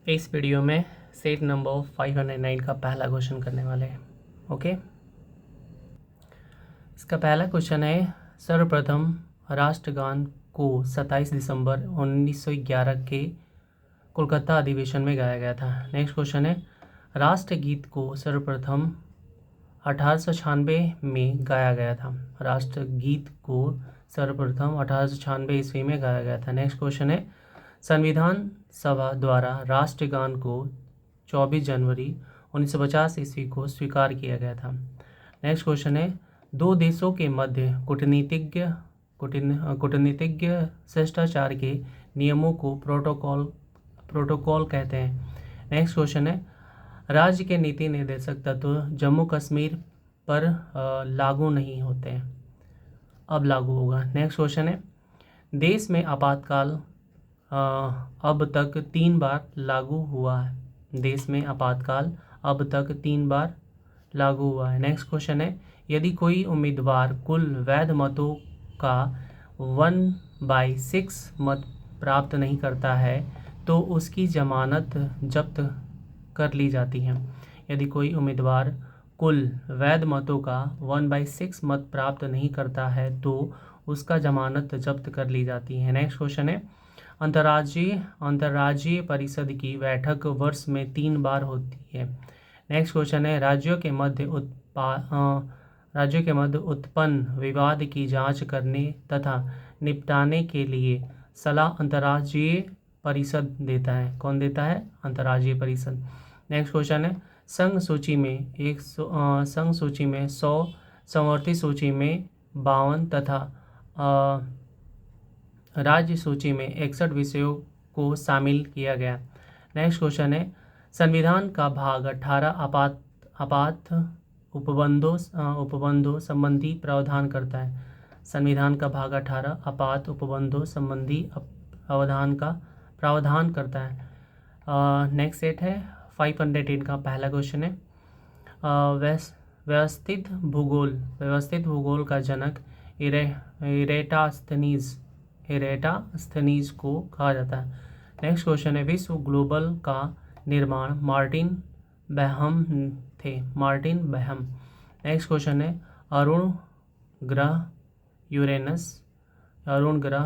इस वीडियो में set number 509 का पहला क्वेश्चन करने वाले हैं। ओके, इसका पहला क्वेश्चन है, सर्वप्रथम राष्ट्रगान को 27 दिसंबर 1911 के कोलकाता अधिवेशन में गाया गया था। नेक्स्ट क्वेश्चन है, राष्ट्रगीत को सर्वप्रथम 1896 में गाया गया था। राष्ट्रगीत को सर्वप्रथम 1896 ईस्वी में गाया गया था। नेक्स्ट क्वेश्चन है, संविधान सभा द्वारा राष्ट्रगान को 24 जनवरी 1950 ईस्वी को स्वीकार किया गया था। नेक्स्ट क्वेश्चन है, दो देशों के मध्य कूटनीतिज्ञ शिष्टाचार के नियमों को प्रोटोकॉल कहते हैं। नेक्स्ट क्वेश्चन है, राज्य के नीति निर्देशक तत्व जम्मू कश्मीर पर लागू नहीं होते हैं, अब लागू होगा। नेक्स्ट क्वेश्चन है, देश में आपातकाल अब तक 3 बार लागू हुआ है। देश में आपातकाल अब तक 3 बार लागू हुआ है। नेक्स्ट क्वेश्चन है, यदि कोई उम्मीदवार कुल वैध मतों का 1/6 मत प्राप्त नहीं करता है तो उसकी जमानत जब्त कर ली जाती है। यदि कोई उम्मीदवार कुल वैध मतों का 1/6 मत प्राप्त नहीं करता है तो उसका जमानत जब्त कर ली जाती है। नेक्स्ट क्वेश्चन है, अंतर्राज्यीय परिषद की बैठक वर्ष में 3 बार होती है। नेक्स्ट क्वेश्चन है, राज्यों के मध्य उत्पन्न विवाद की जांच करने तथा निपटाने के लिए सलाह अंतर्राज्यीय परिषद देता है। कौन देता है? अंतर्राज्यीय परिषद। नेक्स्ट क्वेश्चन है, संघ सूची में 100, समवर्ती सूची में 52 तथा राज्य सूची में 61 विषयों को शामिल किया गया। नेक्स्ट क्वेश्चन है, संविधान का भाग 18 आपात उपबंधों संबंधी प्रावधान करता है। संविधान का भाग 18 आपात उपबंधों संबंधी प्रावधान करता है। नेक्स्ट सेट है 510 का पहला क्वेश्चन है, व्यवस्थित भूगोल का जनक इरेटास्थनीज को कहा जाता है। नेक्स्ट क्वेश्चन है, विश्व ग्लोबल का निर्माण मार्टिन बेहम थे। नेक्स्ट क्वेश्चन है, अरुण ग्रह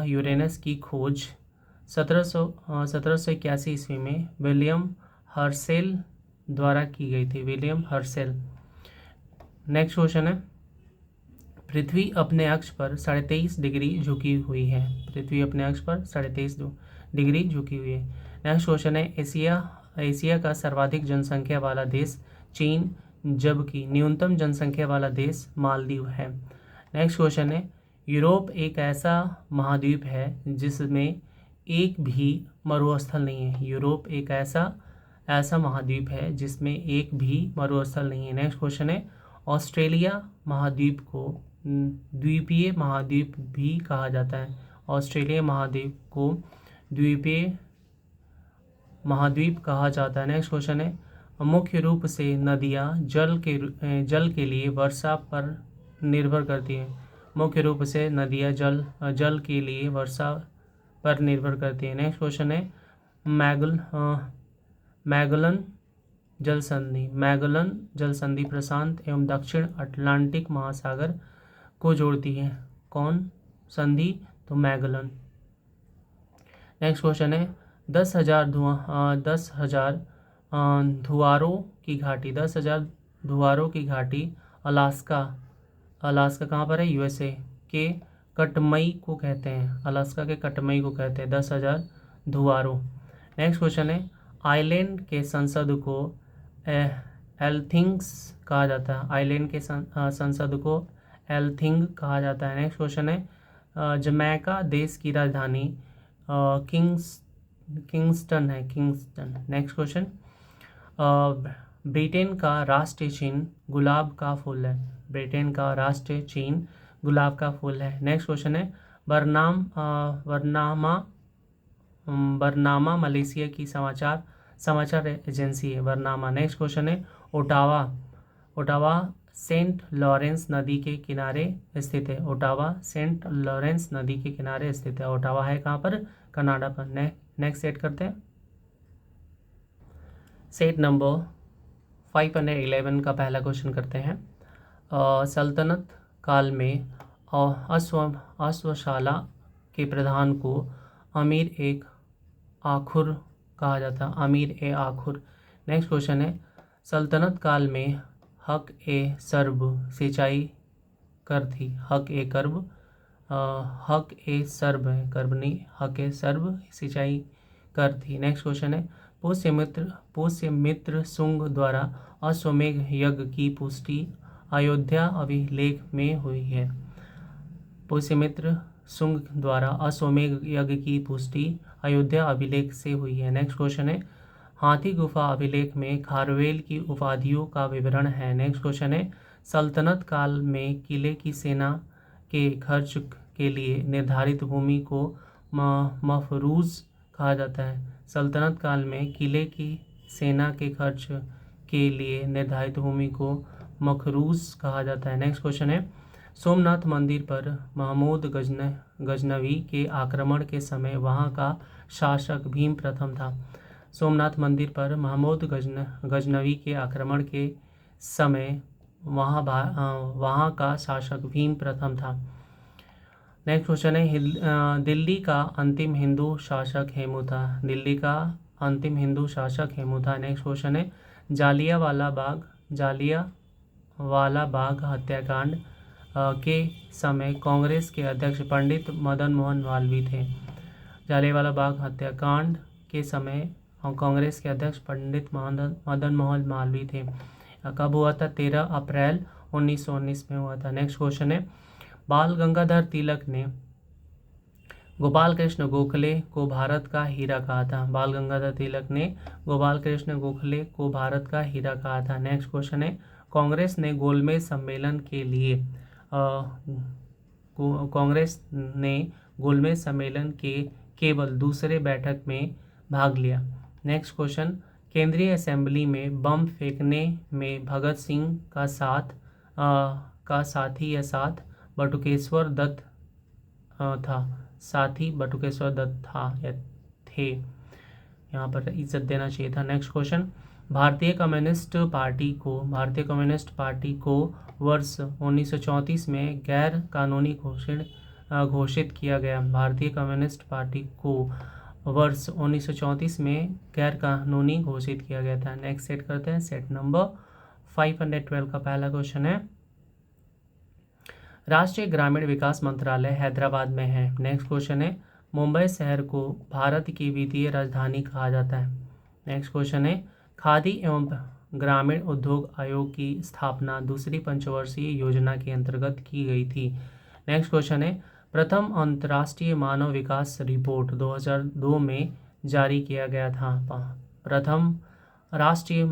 यूरेनस की खोज 1781 ईस्वी में विलियम हर्शेल द्वारा की गई थी। नेक्स्ट क्वेश्चन है, पृथ्वी अपने अक्ष पर 23.5 डिग्री झुकी हुई है। नेक्स्ट क्वेश्चन है, एशिया का सर्वाधिक जनसंख्या वाला देश चीन, जबकि न्यूनतम जनसंख्या वाला देश मालदीव है। नेक्स्ट क्वेश्चन है, यूरोप एक ऐसा महाद्वीप है जिसमें एक भी मरुस्थल नहीं है। यूरोप एक ऐसा महाद्वीप है जिसमें एक भी मरुस्थल नहीं है। नेक्स्ट क्वेश्चन है, ऑस्ट्रेलिया महाद्वीप को द्वीपीय महाद्वीप भी कहा जाता है। ऑस्ट्रेलिया महाद्वीप को द्वीपीय महाद्वीप कहा जाता है। नेक्स्ट क्वेश्चन है, मुख्य रूप से नदियाँ जल के लिए वर्षा पर निर्भर करती हैं। मुख्य रूप से नदियाँ जल के लिए वर्षा पर निर्भर करती हैं। नेक्स्ट क्वेश्चन है, मैगलन जल संधि प्रशांत एवं दक्षिण अटलांटिक महासागर को जोड़ती है। कौन संधि? तो मैगलन। नेक्स्ट क्वेश्चन है, 10,000 धुआरों की घाटी अलास्का कहाँ पर है? यूएसए के कटमई को कहते हैं। अलास्का के कटमई को कहते हैं 10,000 धुआरों। नेक्स्ट क्वेश्चन है, आइलैंड के संसद को एल्थिंग्स कहा जाता है। आइलैंड के संसद को एल्थिंग कहा जाता है। नेक्स्ट क्वेश्चन है, जमैका देश की राजधानी किंगस्टन है। नेक्स्ट क्वेश्चन, ब्रिटेन का राष्ट्रीय चिन्ह गुलाब का फूल है। नेक्स्ट क्वेश्चन है, बरनामा मलेशिया की समाचार एजेंसी है। बरनामा। नेक्स्ट क्वेश्चन है, ओटावा सेंट लॉरेंस नदी के किनारे स्थित है। ओटावा है कहाँ पर? कनाडा पर। नेक्स्ट सेट करते हैं। सेट नंबर 511 का पहला क्वेश्चन करते हैं। सल्तनत काल में अश्वशाला के प्रधान को अमीर एक आखुर कहा जाता। अमीर ए आखुर। नेक्स्ट क्वेश्चन है, सल्तनत काल में हक ए सर्ब सिंचाई कर थी। हक ए कर्ब हक ए सर्ब है, कर्ब नहीं, हक ए सर्ब सिंचाई कर थी। नेक्स्ट क्वेश्चन है, पुष्यमित्र शुंग द्वारा अश्वमेघ यज्ञ की पुष्टि अयोध्या अभिलेख में हुई है। पुष्यमित्र शुंग द्वारा अश्वमेघ यज्ञ की पुष्टि अयोध्या अभिलेख से हुई है। नेक्स्ट क्वेश्चन है, हाथी गुफा अभिलेख में खारवेल की उपाधियों का विवरण है। नेक्स्ट क्वेश्चन है, सल्तनत काल में किले की सेना के खर्च के लिए निर्धारित भूमि को मफरूज कहा जाता है। सल्तनत काल में किले की सेना के खर्च के लिए निर्धारित भूमि को मखरूज कहा जाता है। नेक्स्ट क्वेश्चन है, सोमनाथ मंदिर पर महमूद गजनवी के आक्रमण के समय वहां का शासक भीम प्रथम था। सोमनाथ मंदिर पर महमूद गजनवी के आक्रमण के समय वहां का शासक भीम प्रथम था। नेक्स्ट क्वेश्चन है, दिल्ली का अंतिम हिंदू शासक हेमू था। दिल्ली का अंतिम हिंदू शासक हेमू था। नेक्स्ट क्वेश्चन है, जालियांवाला बाग हत्याकांड के समय कांग्रेस के अध्यक्ष पंडित मदन मोहन मालवीय थे। जालियांवाला बाग हत्याकांड के समय कांग्रेस के अध्यक्ष पंडित मदन मोहन मालवीय थे। कब हुआ था? 13 अप्रैल 1919 में हुआ था। नेक्स्ट क्वेश्चन है, बाल गंगाधर तिलक ने गोपाल कृष्ण गोखले को भारत का हीरा कहा था। बाल गंगाधर तिलक ने गोपाल कृष्ण गोखले को भारत का हीरा कहा था। नेक्स्ट क्वेश्चन है, कांग्रेस ने गोलमेज सम्मेलन के लिए कांग्रेस ने गोलमेज सम्मेलन के केवल दूसरे बैठक में भाग लिया। नेक्स्ट क्वेश्चन, केंद्रीय असेंबली में बम फेंकने में भगत सिंह का साथी या साथ बटुकेश्वर दत्त था। साथी बटुकेश्वर दत्त था या थे, यहाँ पर इज्जत देना चाहिए था। नेक्स्ट क्वेश्चन, भारतीय कम्युनिस्ट पार्टी को वर्ष 1934 में गैर कानूनी घोषित किया गया। भारतीय कम्युनिस्ट पार्टी को वर्ष 1934 में गैर कानूनी घोषित किया गया था। नेक्स्ट सेट करते हैं। सेट नंबर 512 का पहला क्वेश्चन है, राष्ट्रीय ग्रामीण विकास मंत्रालय हैदराबाद में है। नेक्स्ट क्वेश्चन है, मुंबई शहर को भारत की वित्तीय राजधानी कहा जाता है। नेक्स्ट क्वेश्चन है, खादी एवं ग्रामीण उद्योग आयोग की स्थापना दूसरी पंचवर्षीय योजना के अंतर्गत की गई थी। नेक्स्ट क्वेश्चन है, प्रथम अंतर्राष्ट्रीय मानव विकास रिपोर्ट 2002 में जारी किया गया था। प्रथम राष्ट्रीय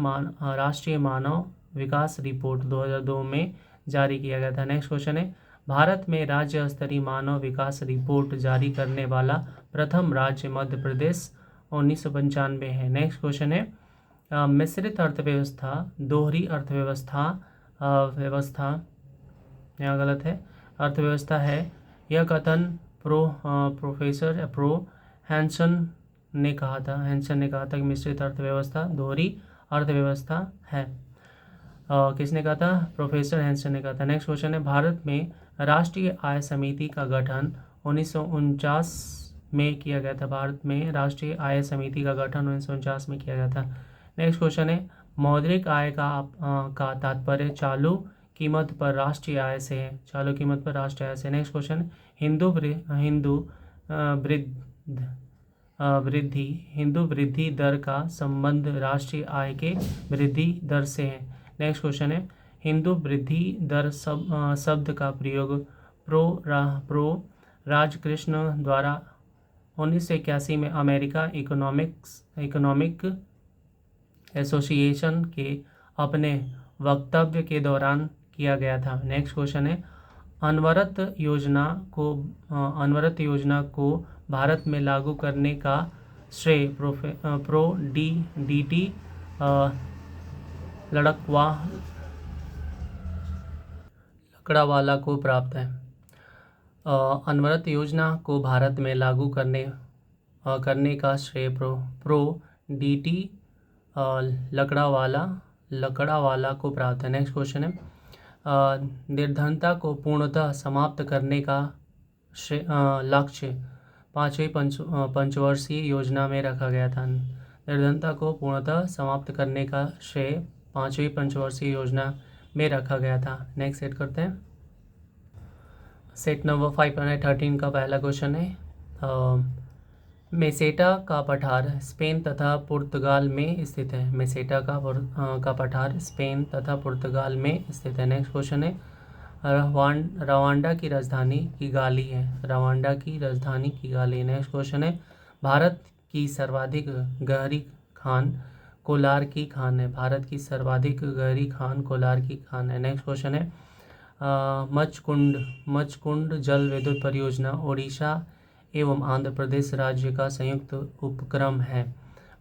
मानव विकास रिपोर्ट 2002 में जारी किया गया था। नेक्स्ट क्वेश्चन है, भारत में राज्य स्तरीय मानव विकास रिपोर्ट जारी करने वाला प्रथम राज्य मध्य प्रदेश 1995 है। नेक्स्ट क्वेश्चन है, मिश्रित अर्थव्यवस्था दोहरी अर्थव्यवस्था यहाँ गलत है, अर्थव्यवस्था है। यह कथन प्रोफेसर हैंसन ने कहा था कि मिश्रित अर्थव्यवस्था दोहरी अर्थव्यवस्था है। किसने कहा था? प्रोफेसर हैंसन ने कहा था। नेक्स्ट क्वेश्चन है, भारत में राष्ट्रीय आय समिति का गठन 1949 में किया गया था। भारत में राष्ट्रीय आय समिति का गठन 1949 में किया गया था। नेक्स्ट क्वेश्चन है, मौद्रिक आय का तात्पर्य चालू कीमत पर राष्ट्रीय आय से है। चालू कीमत पर राष्ट्रीय आय से। नेक्स्ट क्वेश्चन, हिंदू वृद्धि दर का संबंध राष्ट्रीय आय के वृद्धि दर से है। नेक्स्ट क्वेश्चन है, हिंदू वृद्धि दर शब्द का प्रयोग प्रो राजकृष्ण द्वारा 1981 में अमेरिका इकोनॉमिक एसोसिएशन के अपने वक्तव्य के दौरान किया गया था। नेक्स्ट क्वेश्चन है, अनवरत योजना को भारत में लागू करने का श्रेय प्रो डी लकड़ावाला को प्राप्त है। अनवरत योजना को भारत में लागू करने का श्रेय प्रो डी लकड़ावाला को प्राप्त है। नेक्स्ट क्वेश्चन है निर्धनता को पूर्णतः समाप्त करने का लक्ष्य 5वीं पंचवर्षीय योजना में रखा गया था। निर्धनता को पूर्णतः समाप्त करने का श्रेय 5वीं पंचवर्षीय योजना में रखा गया था। नेक्स्ट सेट करते हैं। सेट नंबर 513 का पहला क्वेश्चन है मेसेटा का पठार स्पेन तथा पुर्तगाल में स्थित है। मेसेटा का पठार स्पेन तथा पुर्तगाल में स्थित है। नेक्स्ट क्वेश्चन है रवांडा की राजधानी किगाली है। रवांडा की राजधानी किगाली। नेक्स्ट क्वेश्चन है भारत की सर्वाधिक गहरी खान कोलार की खान है। भारत की सर्वाधिक गहरी खान कोलार की खान है। नेक्स्ट क्वेश्चन है मचकुंड जल विद्युत परियोजना ओडिशा एवं आंध्र प्रदेश राज्य का संयुक्त उपक्रम है।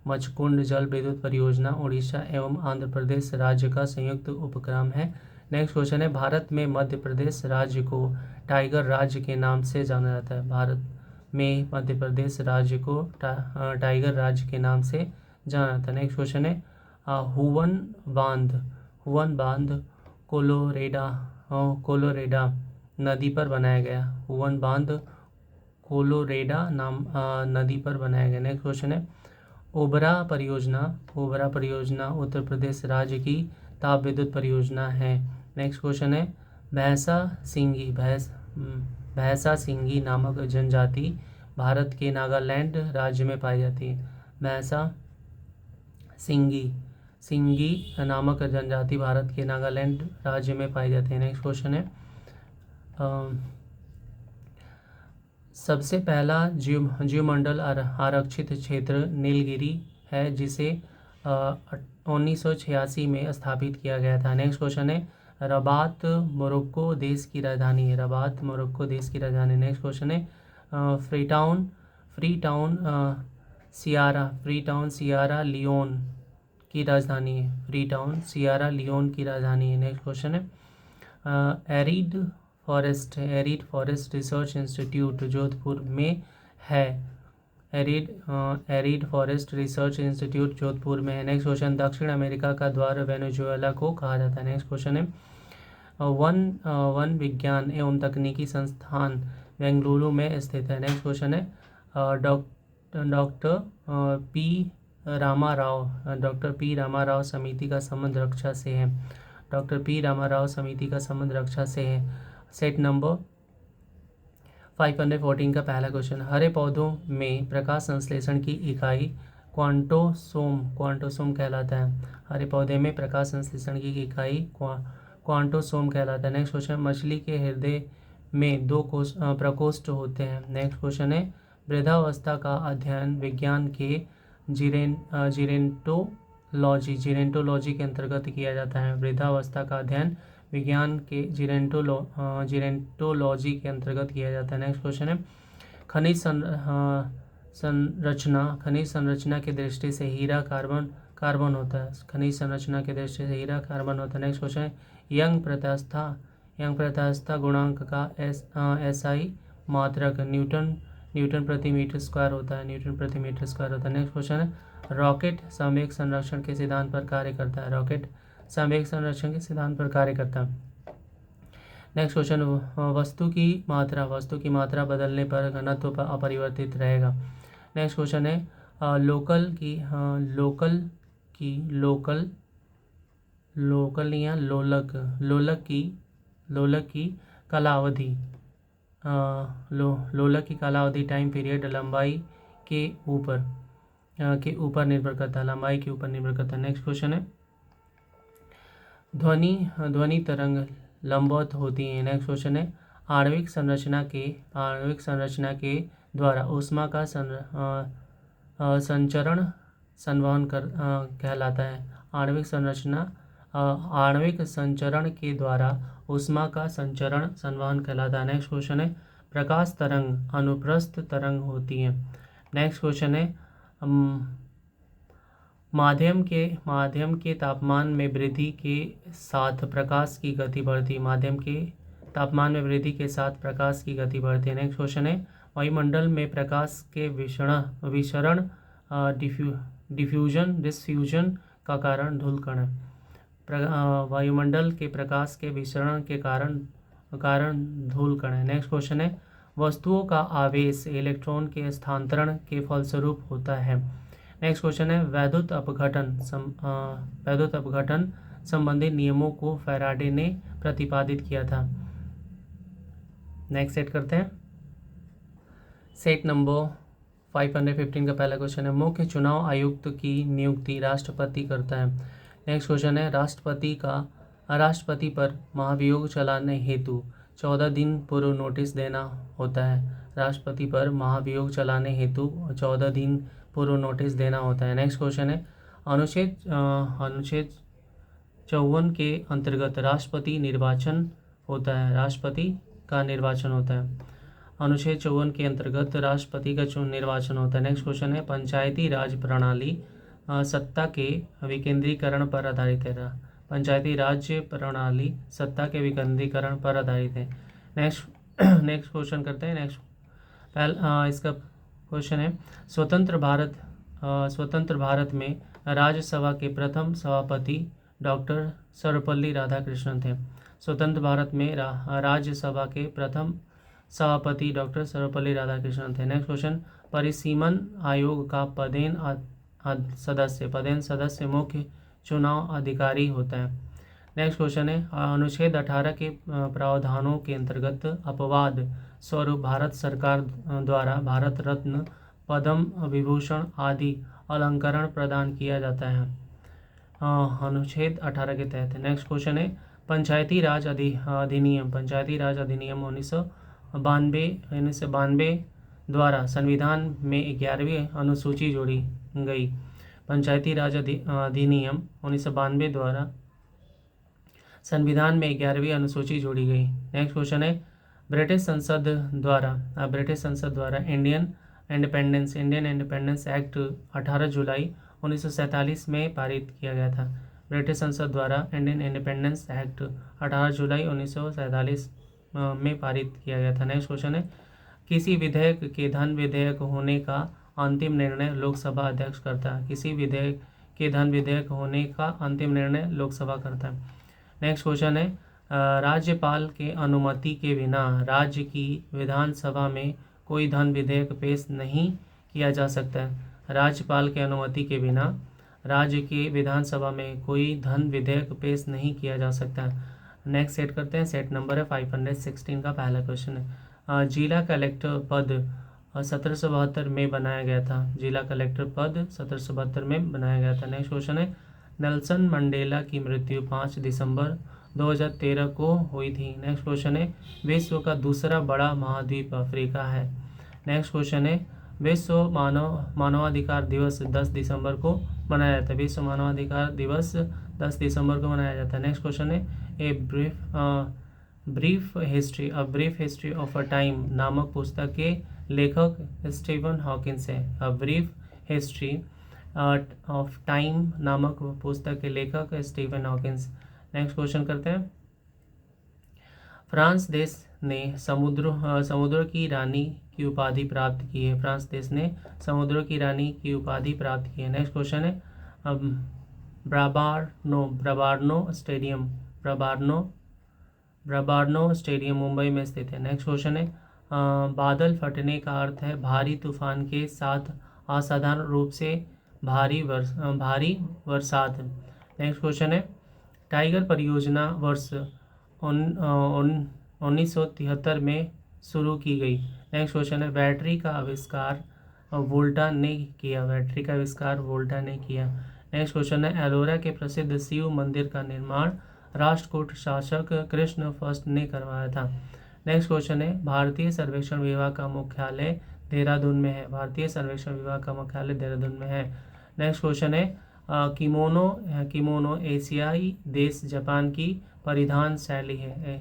मचकुंड जल विद्युत परियोजना ओडिशा एवं आंध्र प्रदेश राज्य का संयुक्त उपक्रम है। नेक्स्ट क्वेश्चन है भारत में मध्य प्रदेश राज्य को टाइगर राज्य के नाम से जाना जाता है। भारत में मध्य प्रदेश राज्य को टाइगर राज्य के नाम से जाना जाता है। नेक्स्ट क्वेश्चन है हुवन बांध कोलोरेडा नदी पर बनाया गया। हुवन बांध कोलोरेडा नदी पर बनाया गया। नेक्स्ट क्वेश्चन है ओबरा परियोजना उत्तर प्रदेश राज्य की ताप विद्युत परियोजना है। नेक्स्ट क्वेश्चन है भैंसा सिंगी नामक जनजाति भारत के नागालैंड राज्य में पाई जाती है। भैंसा सिंगी नामक जनजाति भारत के नागालैंड राज्य में पाई जाती है। नेक्स्ट क्वेश्चन है सबसे पहला जीवमंडल आरक्षित क्षेत्र नीलगिरी है जिसे 1986 में स्थापित किया गया था। नेक्स्ट क्वेश्चन है रबात मोरक्को देश की राजधानी है। रबात मोरक्को देश की राजधानी। नेक्स्ट क्वेश्चन है फ्रीटाउन सियारा लियोन की राजधानी है। फ्रीटाउन सियारा लियोन की राजधानी है। नेक्स्ट क्वेश्चन है arid forest research institute Jodhpur में है। Arid forest research institute Jodhpur में है। नेक्स्ट क्वेश्चन दक्षिण अमेरिका का द्वार वेनेजुएला को कहा जाता है। नेक्स्ट क्वेश्चन है वन विज्ञान एवं तकनीकी संस्थान बेंगलुरु में स्थित है। नेक्स्ट क्वेश्चन है डॉक्टर पी रामाराव समिति का संबंध रक्षा से है। डॉक्टर पी रामाराव समिति का संबंध रक्षा से है। सेट नंबर 514 का पहला क्वेश्चन हरे पौधों में प्रकाश संश्लेषण की इकाई क्वांटोसोम कहलाता है। हरे पौधे में प्रकाश संश्लेषण की इकाई क्वांटोसोम कहलाता है। नेक्स्ट क्वेश्चन मछली के हृदय में 2 प्रकोष्ठ होते हैं। नेक्स्ट क्वेश्चन है वृद्धावस्था का अध्ययन विज्ञान के जीरेंटोलॉजी के अंतर्गत किया जाता है। वृद्धावस्था का अध्ययन विज्ञान के जीरेंटोलॉजी के अंतर्गत किया जाता है। नेक्स्ट क्वेश्चन है खनिज संरचना की दृष्टि से हीरा कार्बन होता है। खनिज संरचना की दृष्टि से हीरा कार्बन होता है। नेक्स्ट क्वेश्चन है यंग प्रत्यास्थता गुणांक का एसआई मात्रक न्यूटन प्रति मीटर स्क्वायर होता है। न्यूटन प्रति मीटर स्क्वायर होता है। नेक्स्ट क्वेश्चन है रॉकेट संवेग संरक्षण के सिद्धांत पर कार्य करता है। रॉकेट संवेग संरक्षण के सिद्धांत पर कार्य करता है। नेक्स्ट क्वेश्चन वस्तु की मात्रा बदलने पर घनत्व पर अपरिवर्तित रहेगा। नेक्स्ट क्वेश्चन है लोलक की कालावधि कालावधि टाइम पीरियड लंबाई के ऊपर निर्भर करता है। लंबाई के ऊपर निर्भर करता है। नेक्स्ट क्वेश्चन है ध्वनि तरंग लंबवत होती है। नेक्स्ट क्वेश्चन है आणविक संरचना के द्वारा ऊष्मा का संचरण संवहन कहलाता है। आणविक संचरण के द्वारा ऊष्मा का संचरण संवहन कहलाता है। नेक्स्ट क्वेश्चन है प्रकाश तरंग अनुप्रस्थ तरंग होती है। नेक्स्ट क्वेश्चन है माध्यम के तापमान में वृद्धि के साथ प्रकाश की गति बढ़ती है। माध्यम के तापमान में वृद्धि के साथ प्रकाश की गति बढ़ती है। नेक्स्ट क्वेश्चन है वायुमंडल में प्रकाश के विसरण डिफ्यूजन डिसफ्यूजन का कारण धूलकण है। वायुमंडल के प्रकाश के विसरण के कारण धूलकण है। नेक्स्ट क्वेश्चन है वस्तुओं का आवेश इलेक्ट्रॉन के स्थानांतरण के फलस्वरूप होता है। नेक्स्ट क्वेश्चन है वैद्युत अपघटन संबंधी नियमों को फैराडे ने प्रतिपादित किया था। नेक्स्ट सेट करते हैं। सेट नंबर 515 का पहला क्वेश्चन है मुख्य चुनाव आयुक्त की नियुक्ति राष्ट्रपति करता है। नेक्स्ट क्वेश्चन है राष्ट्रपति पर महाभियोग चलाने हेतु 14 दिन पूर्व नोटिस देना होता है। राष्ट्रपति पर महाभियोग चलाने हेतु 14 दिन पूर्व नोटिस देना होता है। नेक्स्ट क्वेश्चन है अनुच्छेद 54 के अंतर्गत राष्ट्रपति निर्वाचन होता है। राष्ट्रपति का निर्वाचन होता है। अनुच्छेद 54 के अंतर्गत राष्ट्रपति का निर्वाचन होता है। नेक्स्ट क्वेश्चन है पंचायती राज प्रणाली सत्ता के विकेंद्रीकरण पर आधारित है। पंचायती राज प्रणाली सत्ता के विकेंद्रीकरण पर आधारित है। नेक्स्ट क्वेश्चन करते हैं। इसका क्वेश्चन है स्वतंत्र भारत में राज्यसभा के प्रथम सभापति डॉक्टर सर्वपल्ली राधाकृष्णन थे। स्वतंत्र भारत में राज्यसभा के प्रथम सभापति डॉक्टर सर्वपल्ली राधाकृष्णन थे। नेक्स्ट क्वेश्चन परिसीमन आयोग का पदेन सदस्य मुख्य चुनाव अधिकारी होता है। नेक्स्ट क्वेश्चन है अनुच्छेद 18 के प्रावधानों के अंतर्गत अपवाद स्वरूप भारत सरकार द्वारा भारत रत्न पद्म विभूषण आदि अलंकरण प्रदान किया जाता है अनुच्छेद 18 के तहत। नेक्स्ट क्वेश्चन है पंचायती राज अधिनियम 1992 द्वारा संविधान में 11वीं अनुसूची जोड़ी गई। पंचायती राज अधिनियम 1992 द्वारा संविधान में 11वीं अनुसूची जोड़ी गई। नेक्स्ट क्वेश्चन है ब्रिटिश संसद द्वारा इंडियन इंडिपेंडेंस एक्ट 18 जुलाई 1947 में पारित किया गया था। ब्रिटिश संसद द्वारा इंडियन इंडिपेंडेंस एक्ट 18 जुलाई 1947 में पारित किया गया था। नेक्स्ट क्वेश्चन है किसी विधेयक के धन विधेयक होने का अंतिम निर्णय लोकसभा अध्यक्ष करता है। किसी विधेयक के धन विधेयक होने का अंतिम निर्णय लोकसभा करता है। नेक्स्ट क्वेश्चन है राज्यपाल के अनुमति के बिना राज्य की विधानसभा में कोई धन विधेयक पेश नहीं किया जा सकता है। राज्यपाल के अनुमति के बिना राज्य की विधानसभा में कोई धन विधेयक पेश नहीं किया जा सकता है। नेक्स्ट सेट करते हैं। सेट नंबर है 516 का पहला क्वेश्चन है जिला कलेक्टर पद 1772 में बनाया गया था। जिला कलेक्टर पद 1772 में बनाया गया था। नेक्स्ट क्वेश्चन है नेल्सन मंडेला की मृत्यु 5 दिसंबर 2013 को हुई थी। नेक्स्ट क्वेश्चन है विश्व का दूसरा बड़ा महाद्वीप अफ्रीका है। नेक्स्ट क्वेश्चन है विश्व मानवाधिकार दिवस 10 दिसंबर को मनाया जाता है। विश्व मानवाधिकार दिवस 10 दिसंबर को मनाया जाता है। नेक्स्ट क्वेश्चन है a brief history of a time नामक पुस्तक के लेखक स्टीफन हॉकिंस है। A brief history of time नामक पुस्तक के लेखक स्टीफन हॉकिंस। नेक्स्ट क्वेश्चन करते हैं फ्रांस देश ने समुद्र की रानी की उपाधि प्राप्त की है। फ्रांस देश ने समुद्र की रानी की उपाधि प्राप्त की है। नेक्स्ट क्वेश्चन है ब्राबार्नो स्टेडियम मुंबई में स्थित है। नेक्स्ट क्वेश्चन है बादल फटने का अर्थ है भारी तूफान के साथ असाधारण रूप से भारी बरसात। नेक्स्ट क्वेश्चन है टाइगर परियोजना वर्ष 1973 में शुरू की गई। नेक्स्ट क्वेश्चन है बैटरी का आविष्कार वोल्टा ने किया। नेक्स्ट क्वेश्चन है एलोरा के प्रसिद्ध शिव मंदिर का निर्माण राष्ट्रकूट शासक कृष्ण फर्स्ट ने करवाया था। नेक्स्ट क्वेश्चन है भारतीय सर्वेक्षण विभाग का मुख्यालय देहरादून में है। नेक्स्ट क्वेश्चन है किमोनो एशियाई देश जापान की परिधान शैली है।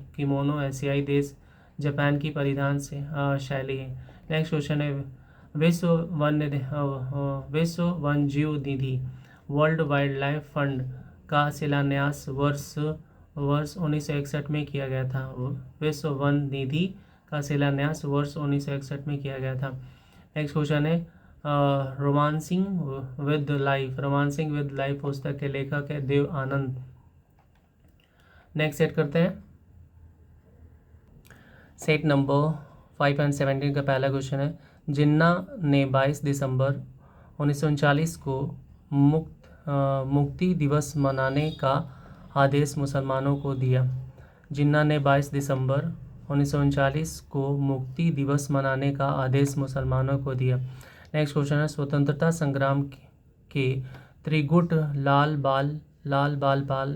शैली है। नेक्स्ट क्वेश्चन है विश्व वन्यजीव निधि वर्ल्ड वाइल्ड लाइफ फंड का शिलान्यास वर्ष 1961 में किया गया था। विश्व वन निधि का शिलान्यास वर्ष 1961 में किया गया था। नेक्स्ट क्वेश्चन है रोमांसिंग विद लाइफ पुस्तक के लेखक है देव आनंद। नेक्स्ट सेट करते हैं सेट नंबर 5 एंड 17 का पहला क्वेश्चन है, जिन्ना ने 22 दिसंबर 1939 को मुक्ति दिवस मनाने का आदेश मुसलमानों को दिया। जिन्ना ने 22 दिसंबर 1939 को मुक्ति दिवस मनाने का आदेश मुसलमानों को दिया। नेक्स्ट क्वेश्चन है, स्वतंत्रता संग्राम के त्रिगुट लाल बाल पाल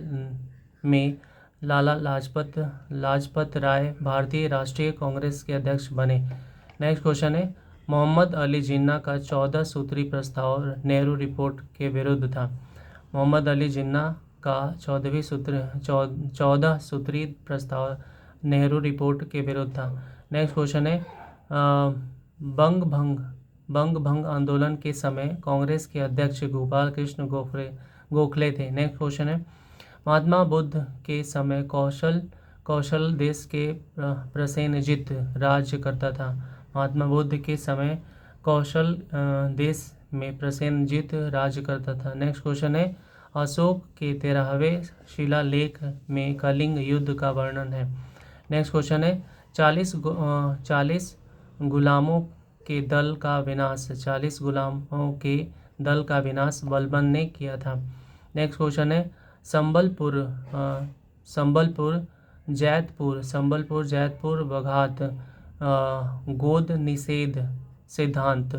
में लाला लाजपत राय भारतीय राष्ट्रीय कांग्रेस के अध्यक्ष बने। नेक्स्ट क्वेश्चन है, मोहम्मद अली जिन्ना का 14 सूत्री प्रस्ताव नेहरू रिपोर्ट के विरुद्ध था। मोहम्मद अली जिन्ना का 14 सूत्री प्रस्ताव नेहरू रिपोर्ट के विरुद्ध था। नेक्स्ट क्वेश्चन है, बंग भंग आंदोलन के समय कांग्रेस के अध्यक्ष गोपाल कृष्ण गोखले थे। नेक्स्ट क्वेश्चन है, महात्मा बुद्ध के समय कौशल देश के प्रसेनजित राज्य करता था। महात्मा बुद्ध के समय कौशल देश में प्रसेनजित राज्य करता था। नेक्स्ट क्वेश्चन है, अशोक के 13वें शिलालेख में कलिंग युद्ध का वर्णन है। नेक्स्ट क्वेश्चन है, 40 गुलामों के दल का विनाश बलबन ने किया था। नेक्स्ट क्वेश्चन है, संबलपुर जैतपुर बघात गोद निषेध सिद्धांत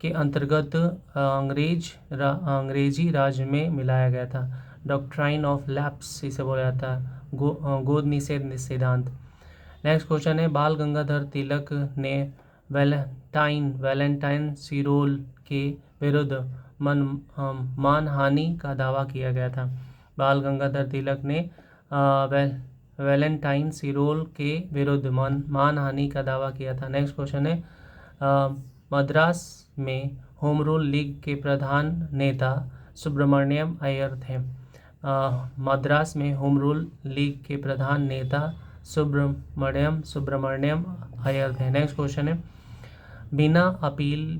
के अंतर्गत अंग्रेजी राज में मिलाया गया था। डॉक्ट्राइन ऑफ लैप्स इसे बोला जाता है, गोद निषेध सिद्धांत। नेक्स्ट क्वेश्चन है, बाल गंगाधर तिलक ने वैलेंटाइन सिरोल के विरुद्ध मानहानि का दावा किया गया था। बाल गंगाधर तिलक ने वैलेंटाइन सिरोल के विरुद्ध मानहानि का दावा किया था। नेक्स्ट क्वेश्चन है, मद्रास में होम रूल लीग के प्रधान नेता सुब्रमण्यम अय्यर थे। मद्रास में होम रूल लीग के प्रधान नेता सुब्रमण्यम अय्यर थे। नेक्स्ट क्वेश्चन है, बिना अपील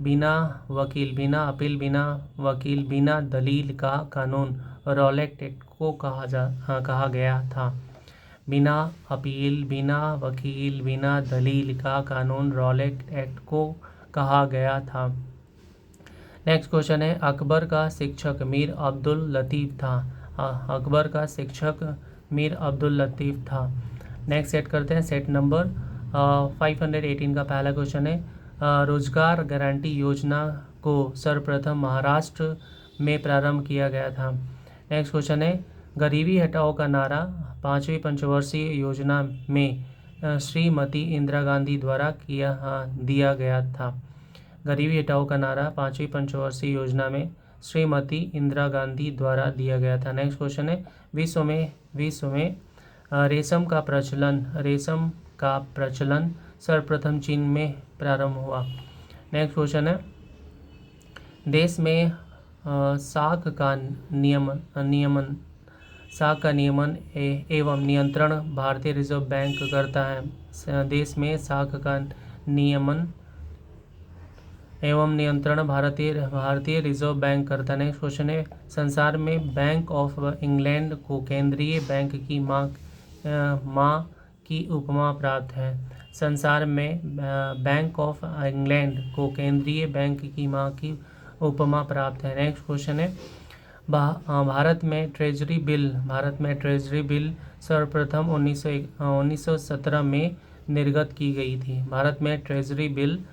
बिना दलील का कानून रॉलेट एक्ट को कहा गया था। बिना अपील बिना दलील का कानून रॉलेट एक्ट को कहा गया था। नेक्स्ट क्वेश्चन है, अकबर का शिक्षक मीर अब्दुल लतीफ़ था। नेक्स्ट सेट करते हैं सेट नंबर 518 का पहला क्वेश्चन है, रोजगार गारंटी योजना को सर्वप्रथम महाराष्ट्र में प्रारंभ किया गया था। नेक्स्ट क्वेश्चन है, गरीबी हटाओ का नारा 5वीं पंचवर्षीय योजना में श्रीमती इंदिरा गांधी द्वारा दिया गया था। गरीबी हटाओ का नारा 5वीं पंचवर्षीय योजना में श्रीमती इंदिरा गांधी द्वारा दिया गया था। नेक्स्ट क्वेश्चन है, विश्व में रेशम का प्रचलन सर्वप्रथम चीन में प्रारंभ हुआ। नेक्स्ट क्वेश्चन है, देश में साख का नियमन एवं नियंत्रण भारतीय रिजर्व बैंक करता है। देश में साख का नियमन एवं नियंत्रण भारतीय रिजर्व बैंक करता है। नेक्स्ट क्वेश्चन है, संसार में बैंक ऑफ इंग्लैंड को केंद्रीय बैंक की माँ की उपमा प्राप्त है। संसार में बैंक ऑफ इंग्लैंड को केंद्रीय बैंक की माँ की उपमा प्राप्त है। नेक्स्ट क्वेश्चन है, भारत में ट्रेजरी बिल सर्वप्रथम 1917 में निर्गत की गई थी। भारत में ट्रेजरी बिल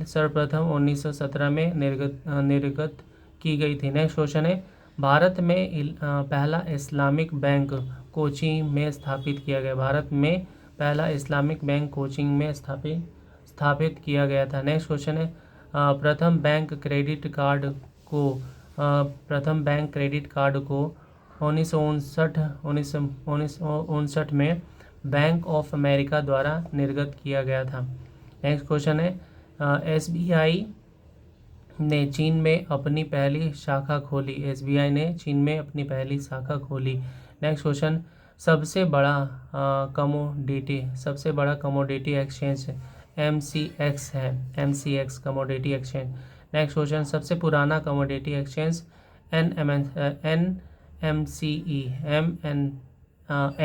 सर्वप्रथम 1917 में निर्गत की गई थी। नेक्स्ट क्वेश्चन है, भारत में पहला इस्लामिक बैंक कोचिंग में स्थापित किया गया। भारत में पहला इस्लामिक बैंक कोचिंग में स्थापित किया गया था। नेक्स्ट क्वेश्चन है, प्रथम बैंक क्रेडिट कार्ड को 1959 में बैंक ऑफ अमेरिका द्वारा निर्गत किया गया था। नेक्स्ट क्वेश्चन है, SBI ने चीन में अपनी पहली शाखा खोली। नेक्स्ट क्वेश्चन, सबसे बड़ा कमोडिटी एक्सचेंज MCX है। MCX commodity exchange. Next question, सबसे पुराना कमोडिटी एक्सचेंज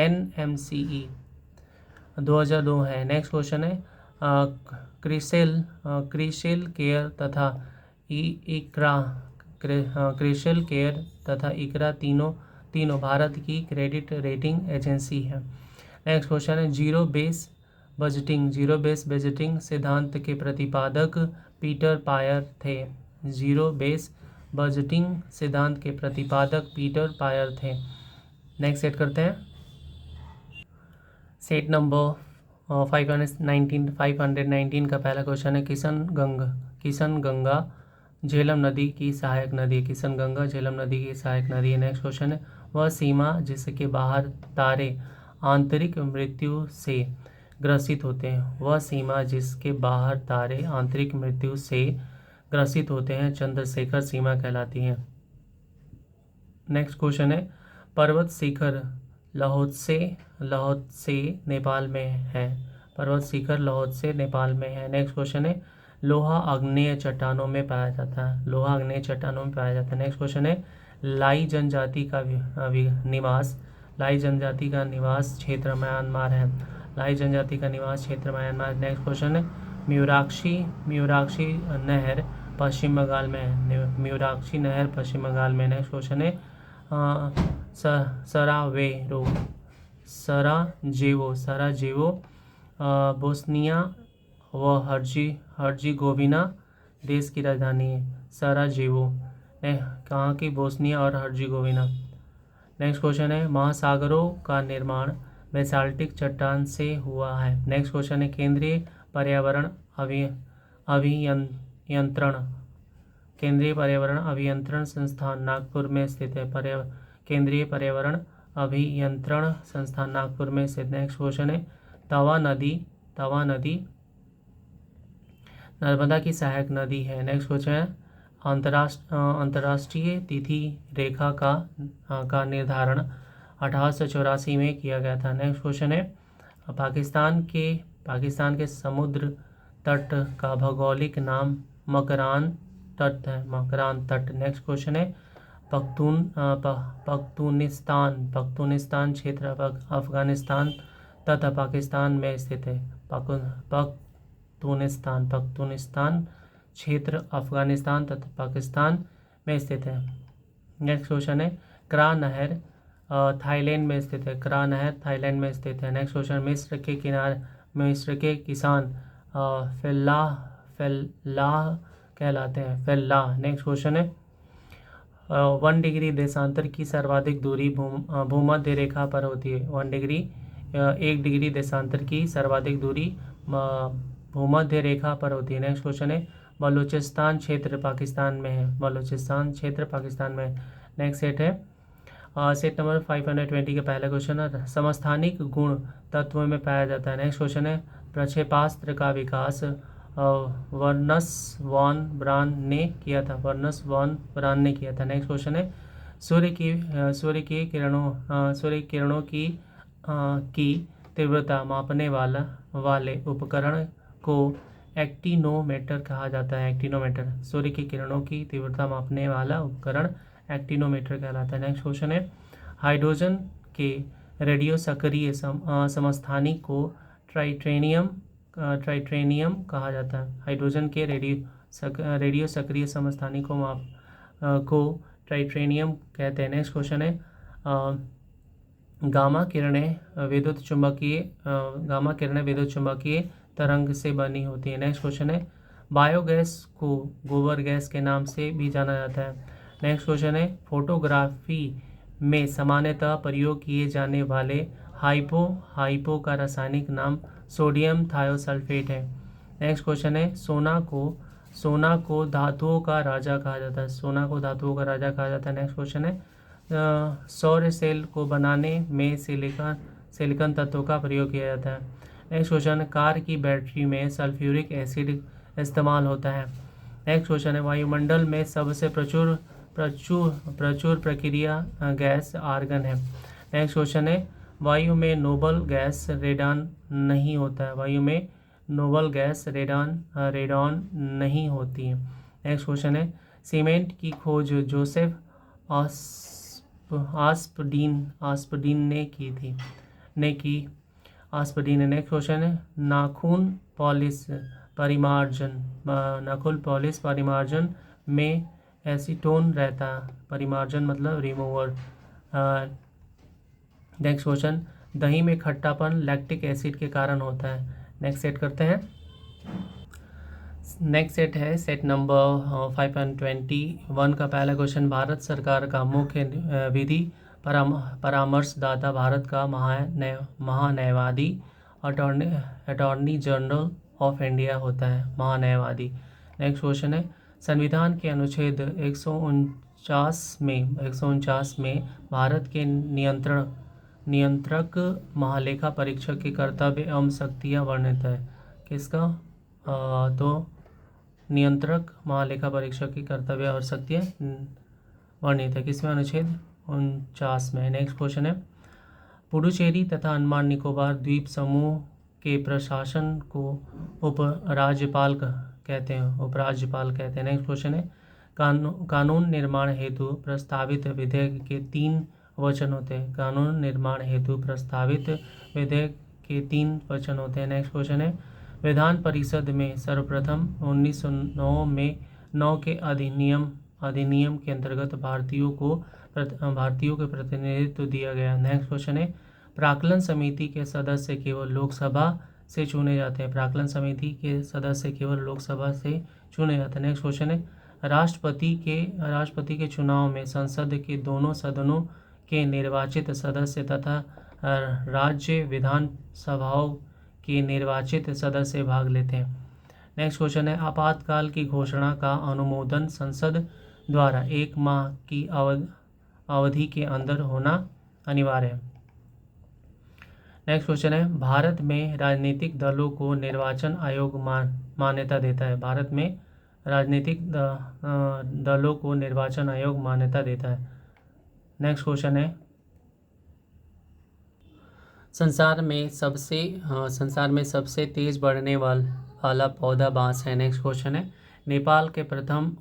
NMCE 2002 है। नेक्स्ट क्वेश्चन है, क्रिसेल केयर तथा इकरा क्रिसेल केयर तथा इकरा तीनों भारत की क्रेडिट रेटिंग एजेंसी है। नेक्स्ट क्वेश्चन है, जीरो बेस बजटिंग सिद्धांत के प्रतिपादक पीटर पायर थे। जीरो बेस बजटिंग सिद्धांत के प्रतिपादक पीटर पायर थे। नेक्स्ट सेट करते हैं। सेट नंबर 519 का पहला क्वेश्चन है, किशन गंगा झेलम नदी की सहायक नदी। किशन गंगा झेलम नदी की सहायक नदी है। नेक्स्ट क्वेश्चन है, वह सीमा जिसके बाहर तारे आंतरिक मृत्यु से ग्रसित होते हैं। वह सीमा जिसके बाहर तारे आंतरिक मृत्यु से ग्रसित होते हैं चंद्रशेखर सीमा कहलाती है। नेक्स्ट क्वेश्चन है, पर्वत शिखर लाओत्से नेपाल में है। पर्वत शिखर लाओत्से नेपाल में है। नेक्स्ट क्वेश्चन है, लोहा आग्नेय चट्टानों में पाया जाता है। लोहा आग्नेय चट्टानों में पाया जाता है। नेक्स्ट क्वेश्चन है, लाई जनजाति का निवास क्षेत्र म्यांमार है। लाई जनजाति का निवास क्षेत्र म्यांमार। नेक्स्ट क्वेश्चन है, म्यूराक्षी नहर पश्चिम बंगाल में है। म्यूराक्षी नहर पश्चिम बंगाल में। नेक्स्ट क्वेश्चन है, सराजेवो बोस्निया व हर्जिगोविना देश की राजधानी है। सराजेवो कहाँ की? बोस्निया और हर्जिगोविना। नेक्स्ट क्वेश्चन है, महासागरों का निर्माण बेसाल्टिक चट्टान से हुआ है। नेक्स्ट क्वेश्चन है, केंद्रीय पर्यावरण अभियंत्रण संस्थान नागपुर में स्थित है। केंद्रीय पर्यावरण अभियंत्रण संस्थान नागपुर में स्थित। नेक्स्ट क्वेश्चन है, तवा नदी नर्मदा की सहायक नदी है। नेक्स्ट क्वेश्चन है, अंतर्राष्ट्रीय तिथि रेखा का निर्धारण 1884 में किया गया था। नेक्स्ट क्वेश्चन है, पाकिस्तान के समुद्र तट का भौगोलिक नाम मकरान तट है। मकरान तट। नेक्स्ट क्वेश्चन है, पख्तूनिस्तान क्षेत्र अफगानिस्तान तथा पाकिस्तान में स्थित है। पख्तूनिस्तान क्षेत्र अफगानिस्तान तथा पाकिस्तान में स्थित है। नेक्स्ट क्वेश्चन है, क्रा नहर थाईलैंड में स्थित है। क्रा नहर थाईलैंड में स्थित है। नेक्स्ट क्वेश्चन, मिस्र के किसान फल्लाह कहलाते हैं। फल्लाह। नेक्स्ट क्वेश्चन है, 1 डिग्री देशांतर की सर्वाधिक दूरी भूमध्य रेखा पर होती है। 1 डिग्री देशांतर की सर्वाधिक दूरी भूमध्य रेखा पर होती है। नेक्स्ट क्वेश्चन है, बलूचिस्तान क्षेत्र पाकिस्तान में है। बलूचिस्तान क्षेत्र पाकिस्तान में। नेक्स्ट सेट है, सेट नंबर 520 का पहला क्वेश्चन है, समस्थानिक गुण तत्व में पाया जाता है। नेक्स्ट क्वेश्चन है, प्रक्षेपास्त्र का विकास वर्नस वॉन ब्रान ने किया था। नेक्स्ट क्वेश्चन है, सूर्य की किरणों की तीव्रता मापने वाले उपकरण को एक्टिनोमीटर कहा जाता है। एक्टिनोमीटर। सूर्य की किरणों की तीव्रता मापने वाला उपकरण एक्टिनोमीटर कहलाता है। नेक्स्ट क्वेश्चन है, हाइड्रोजन के रेडियो सक्रिय समस्थानिक को ट्राइट्रेनियम कहा जाता है। हाइड्रोजन के रेडियो सक्रिय समस्थानिक को ट्राइट्रेनियम कहते हैं। नेक्स्ट क्वेश्चन है, गामा किरणें विद्युत चुंबकीय तरंग से बनी होती है। नेक्स्ट क्वेश्चन है, बायोगैस को गोबर गैस के नाम से भी जाना जाता है। नेक्स्ट क्वेश्चन है, फोटोग्राफी में सामान्यतः प्रयोग किए जाने वाले हाइपो का रासायनिक नाम सोडियम थायोसल्फेट है। नेक्स्ट क्वेश्चन है, सोना को धातुओं का राजा कहा जाता है। नेक्स्ट क्वेश्चन है, सौर सेल को बनाने में सिलिकॉन तत्व का प्रयोग किया जाता है। नेक्स्ट क्वेश्चन, कार की बैटरी में सल्फ्यूरिक एसिड इस्तेमाल होता है। नेक्स्ट क्वेश्चन है, वायुमंडल में सबसे प्रचुर प्रक्रिया गैस आर्गन है। नेक्स्ट क्वेश्चन है, वायु में नोबल गैस रेडॉन नहीं होता है। रेडॉन नहीं होती है। नेक्स्ट क्वेश्चन है सीमेंट की खोज जोसेफ आस्पडीन ने की थी आस्पडीन ने। नेक्स्ट क्वेश्चन है नाखून पॉलिश परिमार्जन में एसीटोन रहता है। परिमार्जन मतलब रिमूवर। नेक्स्ट क्वेश्चन दही में खट्टापन लैक्टिक एसिड के कारण होता है। नेक्स्ट सेट करते हैं। नेक्स्ट सेट है सेट नंबर 521 का पहला क्वेश्चन भारत सरकार का मुख्य विधि परामर्शदाता भारत का महान्यायवादी अटॉर्नी जनरल ऑफ इंडिया होता है। महान्यायवादी। नेक्स्ट क्वेश्चन है संविधान के अनुच्छेद 149 में भारत के नियंत्रक महालेखा परीक्षक के कर्तव्य एवं शक्तियाँ वर्णित है। किसका? तो नियंत्रक महालेखा परीक्षक की कर्तव्य और शक्तियाँ वर्णित है किसमें? अनुच्छेद 49 में। नेक्स्ट क्वेश्चन है पुडुचेरी तथा अंडमान निकोबार द्वीप समूह के प्रशासन को उपराज्यपाल कहते हैं। नेक्स्ट क्वेश्चन है कानून निर्माण हेतु प्रस्तावित विधेयक के 3 वचन होते हैं। कानून निर्माण हेतु प्रस्तावित विधेयक के 3 वचन होते हैं। नेक्स्ट क्वेश्चन है विधान परिषद में सर्वप्रथम 1909 में 9 के अधिनियम के अंतर्गत भारतीयों के प्रतिनिधित्व दिया गया। नेक्स्ट क्वेश्चन है प्राक्कलन समिति के सदस्य केवल लोकसभा से चुने जाते हैं। प्राक्कलन समिति के सदस्य केवल लोकसभा से चुने जाते हैं। नेक्स्ट क्वेश्चन है राष्ट्रपति के चुनाव में संसद के दोनों सदनों के निर्वाचित सदस्य तथा राज्य विधान सभाओं के निर्वाचित सदस्य भाग लेते हैं। नेक्स्ट क्वेश्चन है आपातकाल की घोषणा का अनुमोदन संसद द्वारा 1 माह की अवधि के अंदर होना अनिवार्य है। नेक्स्ट क्वेश्चन है भारत में राजनीतिक दलों को निर्वाचन आयोग मान्यता देता है। भारत में राजनीतिक दलों को निर्वाचन आयोग मान्यता देता है। नेक्स्ट क्वेश्चन है संसार में सबसे तेज बढ़ने वाला पौधा बांस है। नेक्स्ट क्वेश्चन है नेपाल के प्रथम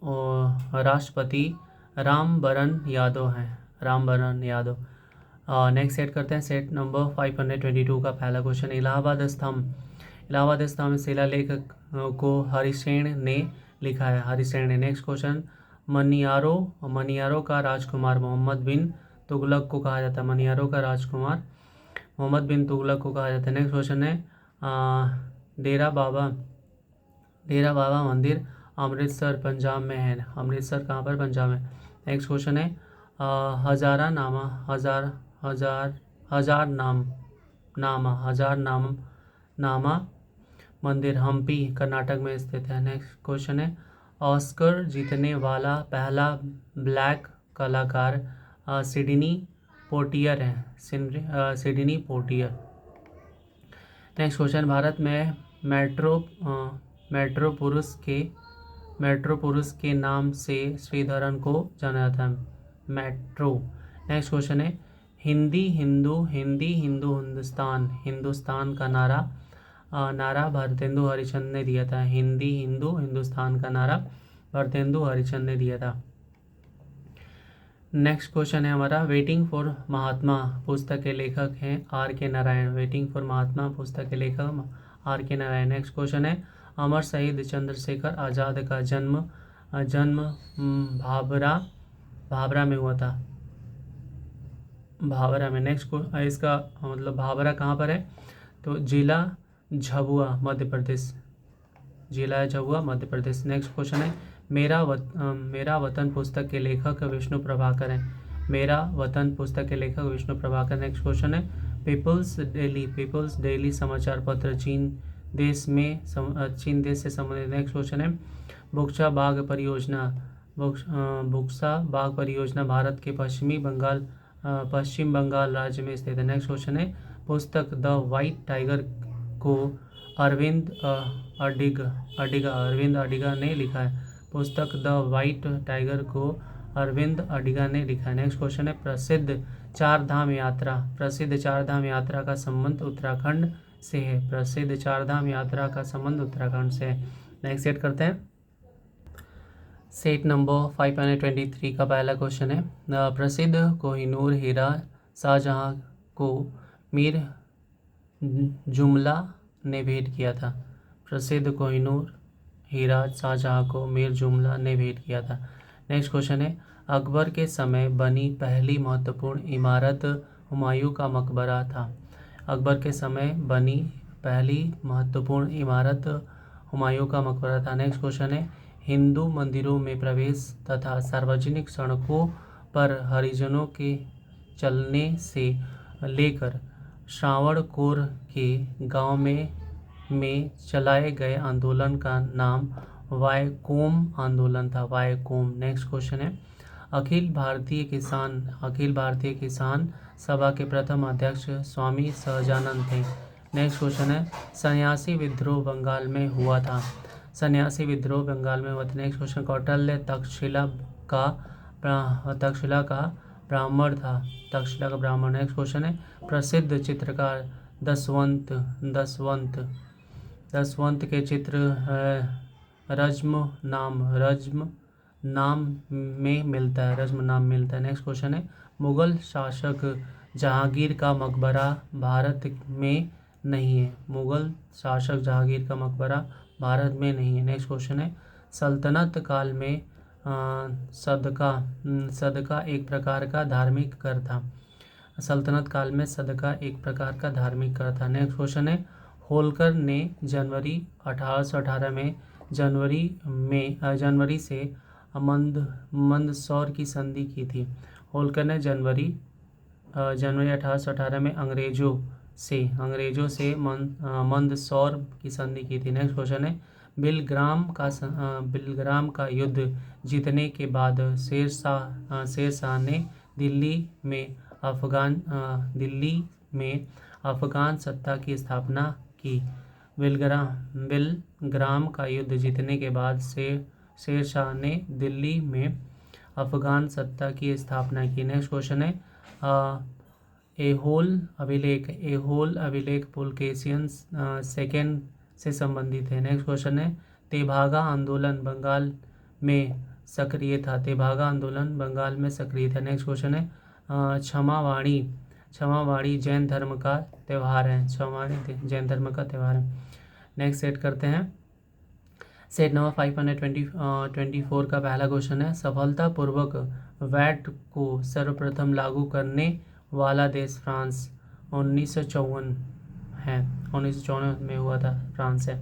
राष्ट्रपति रामवरण यादव हैं। नेक्स्ट सेट करते हैं सेट नंबर 522 का पहला क्वेश्चन इलाहाबाद स्तंभ शिलालेख को हरिसेन ने लिखा है। हरिसेन ने। नेक्स्ट क्वेश्चन मनियारो का राजकुमार मोहम्मद बिन तुगलक को कहा जाता है। मनियारो का राजकुमार मोहम्मद बिन तुगलक को कहा जाता है। नेक्स्ट क्वेश्चन है डेरा बाबा मंदिर अमृतसर पंजाब में है। अमृतसर कहाँ पर? पंजाब में। नेक्स्ट क्वेश्चन है हजारनामा मंदिर हम्पी कर्नाटक में स्थित है। नेक्स्ट क्वेश्चन है ऑस्कर जीतने वाला पहला ब्लैक कलाकार सिडनी पोटियर है। सिडनी पोटियर। नेक्स्ट क्वेश्चन भारत में मेट्रो पुरुष के नाम से श्रीधरन को जाना जाता है। मेट्रो। नेक्स्ट क्वेश्चन है हिंदुस्तान का नारा भरतेंदु हरिश्चंद्र ने दिया था। हिंदुस्तान का नारा भरतेंदु हरिश्चंद्र ने दिया था। नेक्स्ट क्वेश्चन है हमारा वेटिंग फॉर महात्मा पुस्तक के लेखक हैं आर के नारायण। वेटिंग फॉर महात्मा पुस्तक के लेखक आर के नारायण। नेक्स्ट क्वेश्चन है अमर शहीद चंद्रशेखर आज़ाद का जन्म भाभरा में हुआ था। भाभरा में। नेक्स्ट इसका मतलब भाभरा कहाँ पर है? तो जिला झाबुआ मध्य प्रदेश। नेक्स्ट क्वेश्चन है मेरा वतन पुस्तक के लेखक विष्णु प्रभाकर हैं। मेरा वतन पुस्तक के लेखक विष्णु प्रभाकर। नेक्स्ट क्वेश्चन है पीपल्स डेली समाचार पत्र चीन देश से संबंधित। नेक्स्ट क्वेश्चन है बुक्सा बाग परियोजना भारत के पश्चिम बंगाल राज्य में स्थित है। नेक्स्ट क्वेश्चन है पुस्तक द व्हाइट टाइगर को अरविंद अडिगा ने लिखा है। पुस्तक द व्हाइट टाइगर को अरविंद अडिगा ने लिखा है। नेक्स्ट क्वेश्चन है प्रसिद्ध चार धाम यात्रा का संबंध उत्तराखंड से है। नेक्स्ट सेट करते हैं सेट नंबर 523 का पहला क्वेश्चन है, प्रसिद्ध कोहिनूर हीरा शाहजहां को मीर जुमला ने भेंट किया था। प्रसिद्ध कोहिनूर हीरा शाहजहां को मीर जुमला ने भेंट किया था। नेक्स्ट क्वेश्चन है, अकबर के समय बनी पहली महत्वपूर्ण इमारत हुमायूं का मकबरा था। अकबर के समय बनी पहली महत्वपूर्ण इमारत हुमायूं का मकबरा था। नेक्स्ट क्वेश्चन है, हिंदू मंदिरों में प्रवेश तथा सार्वजनिक सड़कों पर हरिजनों के चलने से लेकर श्रावणकोर के गांव में चलाए गए आंदोलन का नाम वायकोम आंदोलन था। वायकोम। नेक्स्ट क्वेश्चन है, अखिल भारतीय किसान सभा के प्रथम अध्यक्ष स्वामी सहजानंद थे। नेक्स्ट क्वेश्चन है, सन्यासी विद्रोह बंगाल में हुआ था। सन्यासी विद्रोह बंगाल में हुआ था। नेक्स्ट क्वेश्चन, कौटिल्य तक्षशिला का ब्राह्मण था। तक्षशिला का ब्राह्मण। नेक्स्ट क्वेश्चन है, प्रसिद्ध चित्रकार दसवंत के चित्र रज्म नाम में मिलता है। नेक्स्ट क्वेश्चन है, मुगल शासक जहांगीर का मकबरा भारत में नहीं है। मुगल शासक जहांगीर का मकबरा भारत में नहीं है। नेक्स्ट क्वेश्चन है, सल्तनत काल में सदका एक प्रकार का धार्मिक कर था। सल्तनत काल में सदका एक प्रकार का धार्मिक कर था। नेक्स्ट क्वेश्चन है, होलकर ने जनवरी 1818 में जनवरी से मंदसौर की संधि की थी। होलकर ने जनवरी 1818 में अंग्रेजों से मंदसौर की संधि की थी। नेक्स्ट क्वेश्चन है, बिलग्राम का युद्ध जीतने के बाद शेरशाह ने दिल्ली में अफगान सत्ता की स्थापना की। बिलग्राम का युद्ध जीतने के बाद शेरशाह ने दिल्ली में अफगान सत्ता की स्थापना की। नेक्स्ट क्वेश्चन है, एहोल अभिलेख पुलकेशियन सेकेंड से संबंधित है। नेक्स्ट क्वेश्चन है, तेभागा आंदोलन बंगाल में सक्रिय था। नेक्स्ट क्वेश्चन है, क्षमावाणी जैन धर्म का त्यौहार है। नेक्स्ट सेट करते हैं, सेट नंबर 524 का पहला क्वेश्चन है, सफलतापूर्वक वैट को सर्वप्रथम लागू करने वाला देश फ्रांस 1954 है। 1954 में हुआ था, फ्रांस है।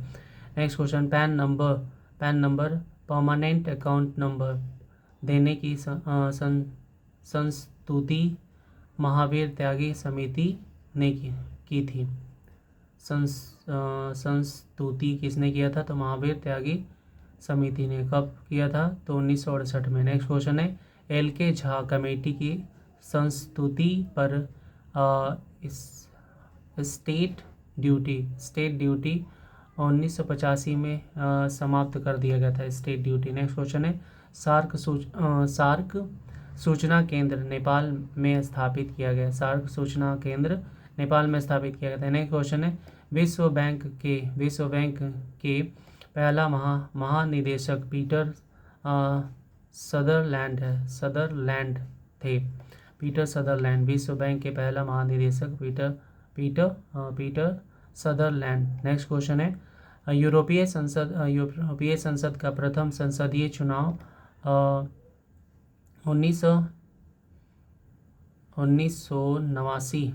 Next question, pan number permanent account number देने की संस्तुति महावीर त्यागी समिति ने की थी। संस्तुति किसने किया था? तो महावीर त्यागी समिति ने। कब किया था? तो 1968 में। नेक्स्ट क्वेश्चन है, LK झा कमेटी की संस्तुति पर स्टेट ड्यूटी 1985 में समाप्त कर दिया गया था, स्टेट ड्यूटी। नेक्स्ट क्वेश्चन है, सार्क सूचना केंद्र नेपाल में स्थापित किया गया। सार्क सूचना केंद्र नेपाल में स्थापित किया गया था। नेक्स्ट क्वेश्चन है, विश्व बैंक के पहला महानिदेशक पीटर सदरलैंड थे। Peter Sutherland. विश्व बैंक के पहला महानिदेशक पीटर सदरलैंड। नेक्स्ट क्वेश्चन है, यूरोपीय संसद का प्रथम संसदीय चुनाव 1979 से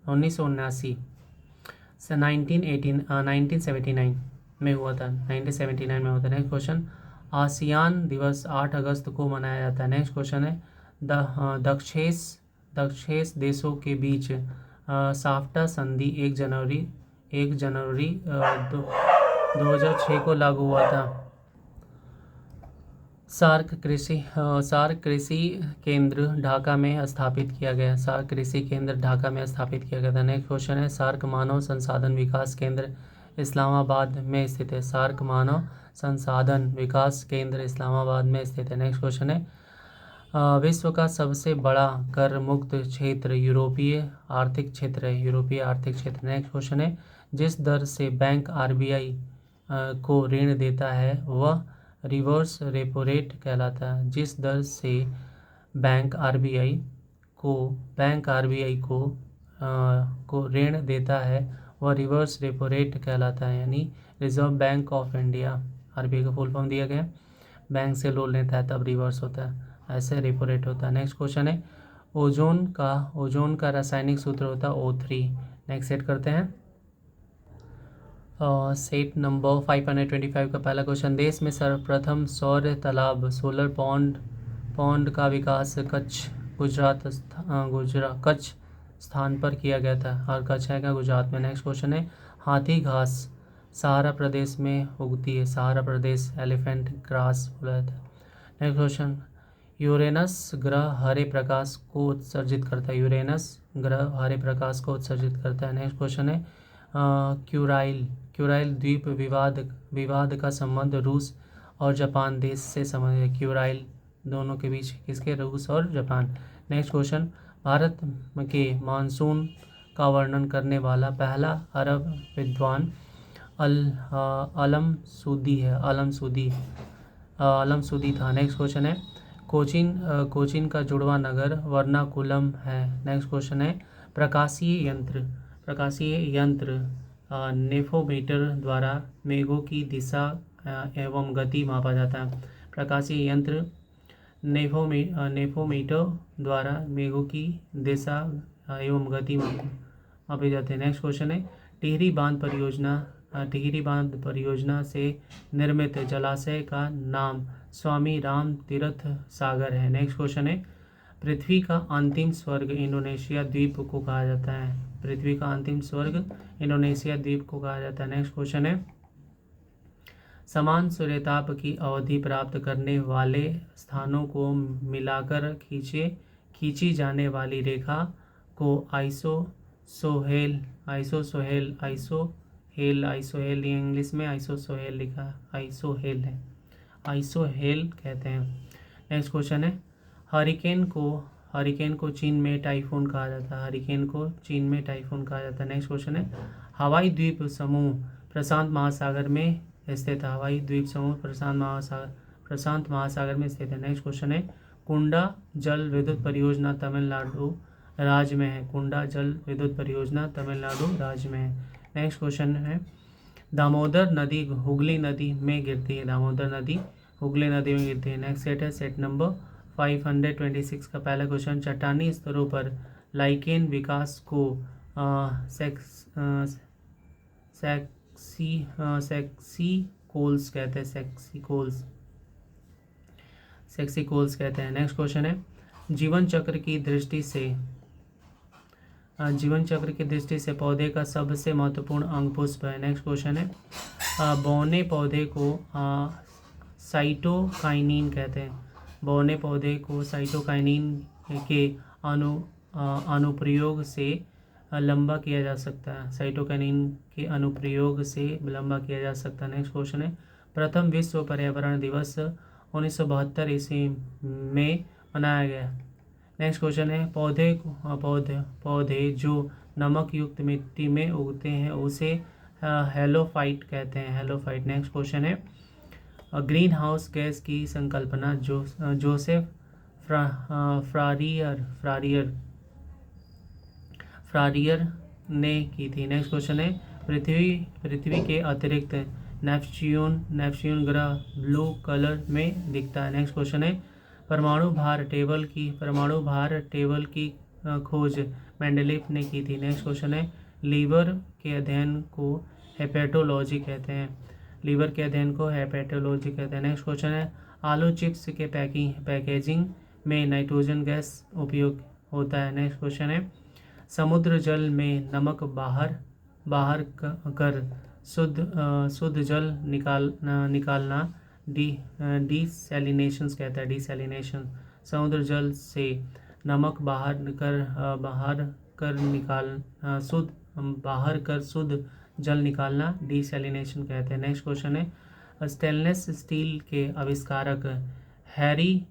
1979 में हुआ था। 1979 में हुआ था। नेक्स्ट क्वेश्चन, आसियान दिवस 8 अगस्त को मनाया जाता है। नेक्स्ट क्वेश्चन है, दक्षेश देशों के बीच साफ्टा संधि 1 जनवरी 2006 को लागू हुआ था। सार्क कृषि केंद्र ढाका में स्थापित किया गया। था। नेक्स्ट क्वेश्चन है, सार्क मानव संसाधन विकास केंद्र इस्लामाबाद में स्थित है। सार्क मानव संसाधन विकास केंद्र इस्लामाबाद में स्थित है। नेक्स्ट क्वेश्चन है, विश्व का सबसे बड़ा कर मुक्त क्षेत्र यूरोपीय आर्थिक क्षेत्र है। नेक्स्ट क्वेश्चन है, जिस दर से बैंक RBI को ऋण देता है वह रिवर्स रेपो रेट कहलाता है। जिस दर से बैंक आरबीआई को ऋण देता है वह रिवर्स रेपो रेट कहलाता है। यानी reserve bank of India, RBI का फुल फॉर्म दिया गया, बैंक से लोन लेता है तब रिवर्स होता है, ऐसे रेपो रेट होता है। नेक्स्ट क्वेश्चन है ओजोन का रासायनिक सूत्र होता है O3। नेक्स्ट सेट करते हैं सेट नंबर 525 का पहला क्वेश्चन, देश में सर्वप्रथम सौर तालाब सोलर पॉन्ड का विकास कच्छ स्थान पर किया गया था, और कच्छ है क्या गुजरात में। नेक्स्ट क्वेश्चन है हाथी घास सहारा प्रदेश में उगती है, सहारा प्रदेश एलिफेंट ग्रास बोला जाता है। नेक्स्ट क्वेश्चन यूरेनस ग्रह हरे प्रकाश को उत्सर्जित करता है, यूरेनस ग्रह हरे प्रकाश को उत्सर्जित करता है। नेक्स्ट क्वेश्चन है क्यूराइल द्वीप विवाद का संबंध रूस और जापान देश से संबंध है, क्यूराइल दोनों के बीच किसके, रूस और जापान। नेक्स्ट क्वेश्चन भारत के मानसून का वर्णन करने वाला पहला अरब विद्वान अलम सूदी था। नेक्स्ट क्वेश्चन है कोचीन का जुड़वा नगर वर्नाकुलम है। नेक्स्ट क्वेश्चन है प्रकाशीय यंत्र नेफोमीटर द्वारा मेघों की दिशा एवं गति मापा जाता है। प्रकाशीय यंत्र नेफोमीटर द्वारा मेघों की दिशा एवं गति मापे जाते हैं। नेक्स्ट क्वेश्चन है टिहरी बांध परियोजना से निर्मित जलाशय का नाम स्वामी राम तीर्थ सागर है। नेक्स्ट क्वेश्चन है पृथ्वी का अंतिम स्वर्ग इंडोनेशिया द्वीप को कहा जाता है, पृथ्वी का अंतिम स्वर्ग इंडोनेशिया द्वीप को कहा जाता है। नेक्स्ट क्वेश्चन है समान सूर्यताप की अवधि प्राप्त करने वाले स्थानों को मिलाकर खींची जाने वाली रेखा को आइसोहेल ये इंग्लिश में आइसोहेल लिखा, आइसोहेल है, आइसोहेल कहते हैं। नेक्स्ट क्वेश्चन है हरिकेन को चीन में टाइफून कहा जाता है, हरिकेन को चीन में टाइफून कहा जाता है। नेक्स्ट क्वेश्चन है हवाई द्वीप समूह प्रशांत महासागर में स्थित है, हवाई द्वीप समूह प्रशांत महासागर में स्थित है। नेक्स्ट क्वेश्चन है कुंडा जल विद्युत परियोजना तमिलनाडु राज्य में है, कुंडा जल विद्युत परियोजना तमिलनाडु राज्य में है। नेक्स्ट क्वेश्चन है दामोदर नदी हुगली नदी में गिरती है, दामोदर नदी हुगली नदी में गिरती है। नेक्स्ट सेट है सेट नंबर 526 का पहला क्वेश्चन चट्टानी स्तरों पर लाइकेन विकास को सेक्सीकोल्स कहते हैं, सेक्सीकोल्स कहते हैं। नेक्स्ट क्वेश्चन है जीवन चक्र की दृष्टि से पौधे का सबसे महत्वपूर्ण अंग पुष्प है। नेक्स्ट क्वेश्चन है बौने पौधे को साइटोकाइनिन कहते हैं, बौने पौधे को साइटोकाइनिन के अनुप्रयोग से लंबा किया जा सकता है, साइटोकाइनिन के अनुप्रयोग से लंबा किया जा सकता है। नेक्स्ट क्वेश्चन है प्रथम विश्व पर्यावरण दिवस 1972 ईस्वी में मनाया गया। नेक्स्ट क्वेश्चन है पौधे जो नमक युक्त मिट्टी में उगते हैं उसे हेलोफाइट कहते हैं, हेलोफाइट। नेक्स्ट क्वेश्चन है ग्रीन हाउस गैस की संकल्पना जोसेफ फ्रारियर ने की थी। नेक्स्ट क्वेश्चन है पृथ्वी के अतिरिक्त नेपच्यून ग्रह ब्लू कलर में दिखता है। नेक्स्ट क्वेश्चन है परमाणु भार टेबल की खोज मेंडलीफ ने की थी। नेक्स्ट क्वेश्चन है लीवर के अध्ययन को हेपेटोलॉजी कहते हैं, लीवर के अध्ययन को हेपेटोलॉजी कहते हैं। नेक्स्ट क्वेश्चन है आलू चिप्स के पैकेजिंग में नाइट्रोजन गैस उपयोग होता है। नेक्स्ट क्वेश्चन है समुद्र जल में नमक बाहर कर शुद्ध जल निकालना डिसैलिनेशन कहता है, डिसैलिनेशन। समुद्र जल से नमक बाहर कर शुद्ध जल निकालना डिसैलिनेशन कहते हैं। नेक्स्ट क्वेश्चन है स्टेनलेस स्टील के आविष्कारक हैरी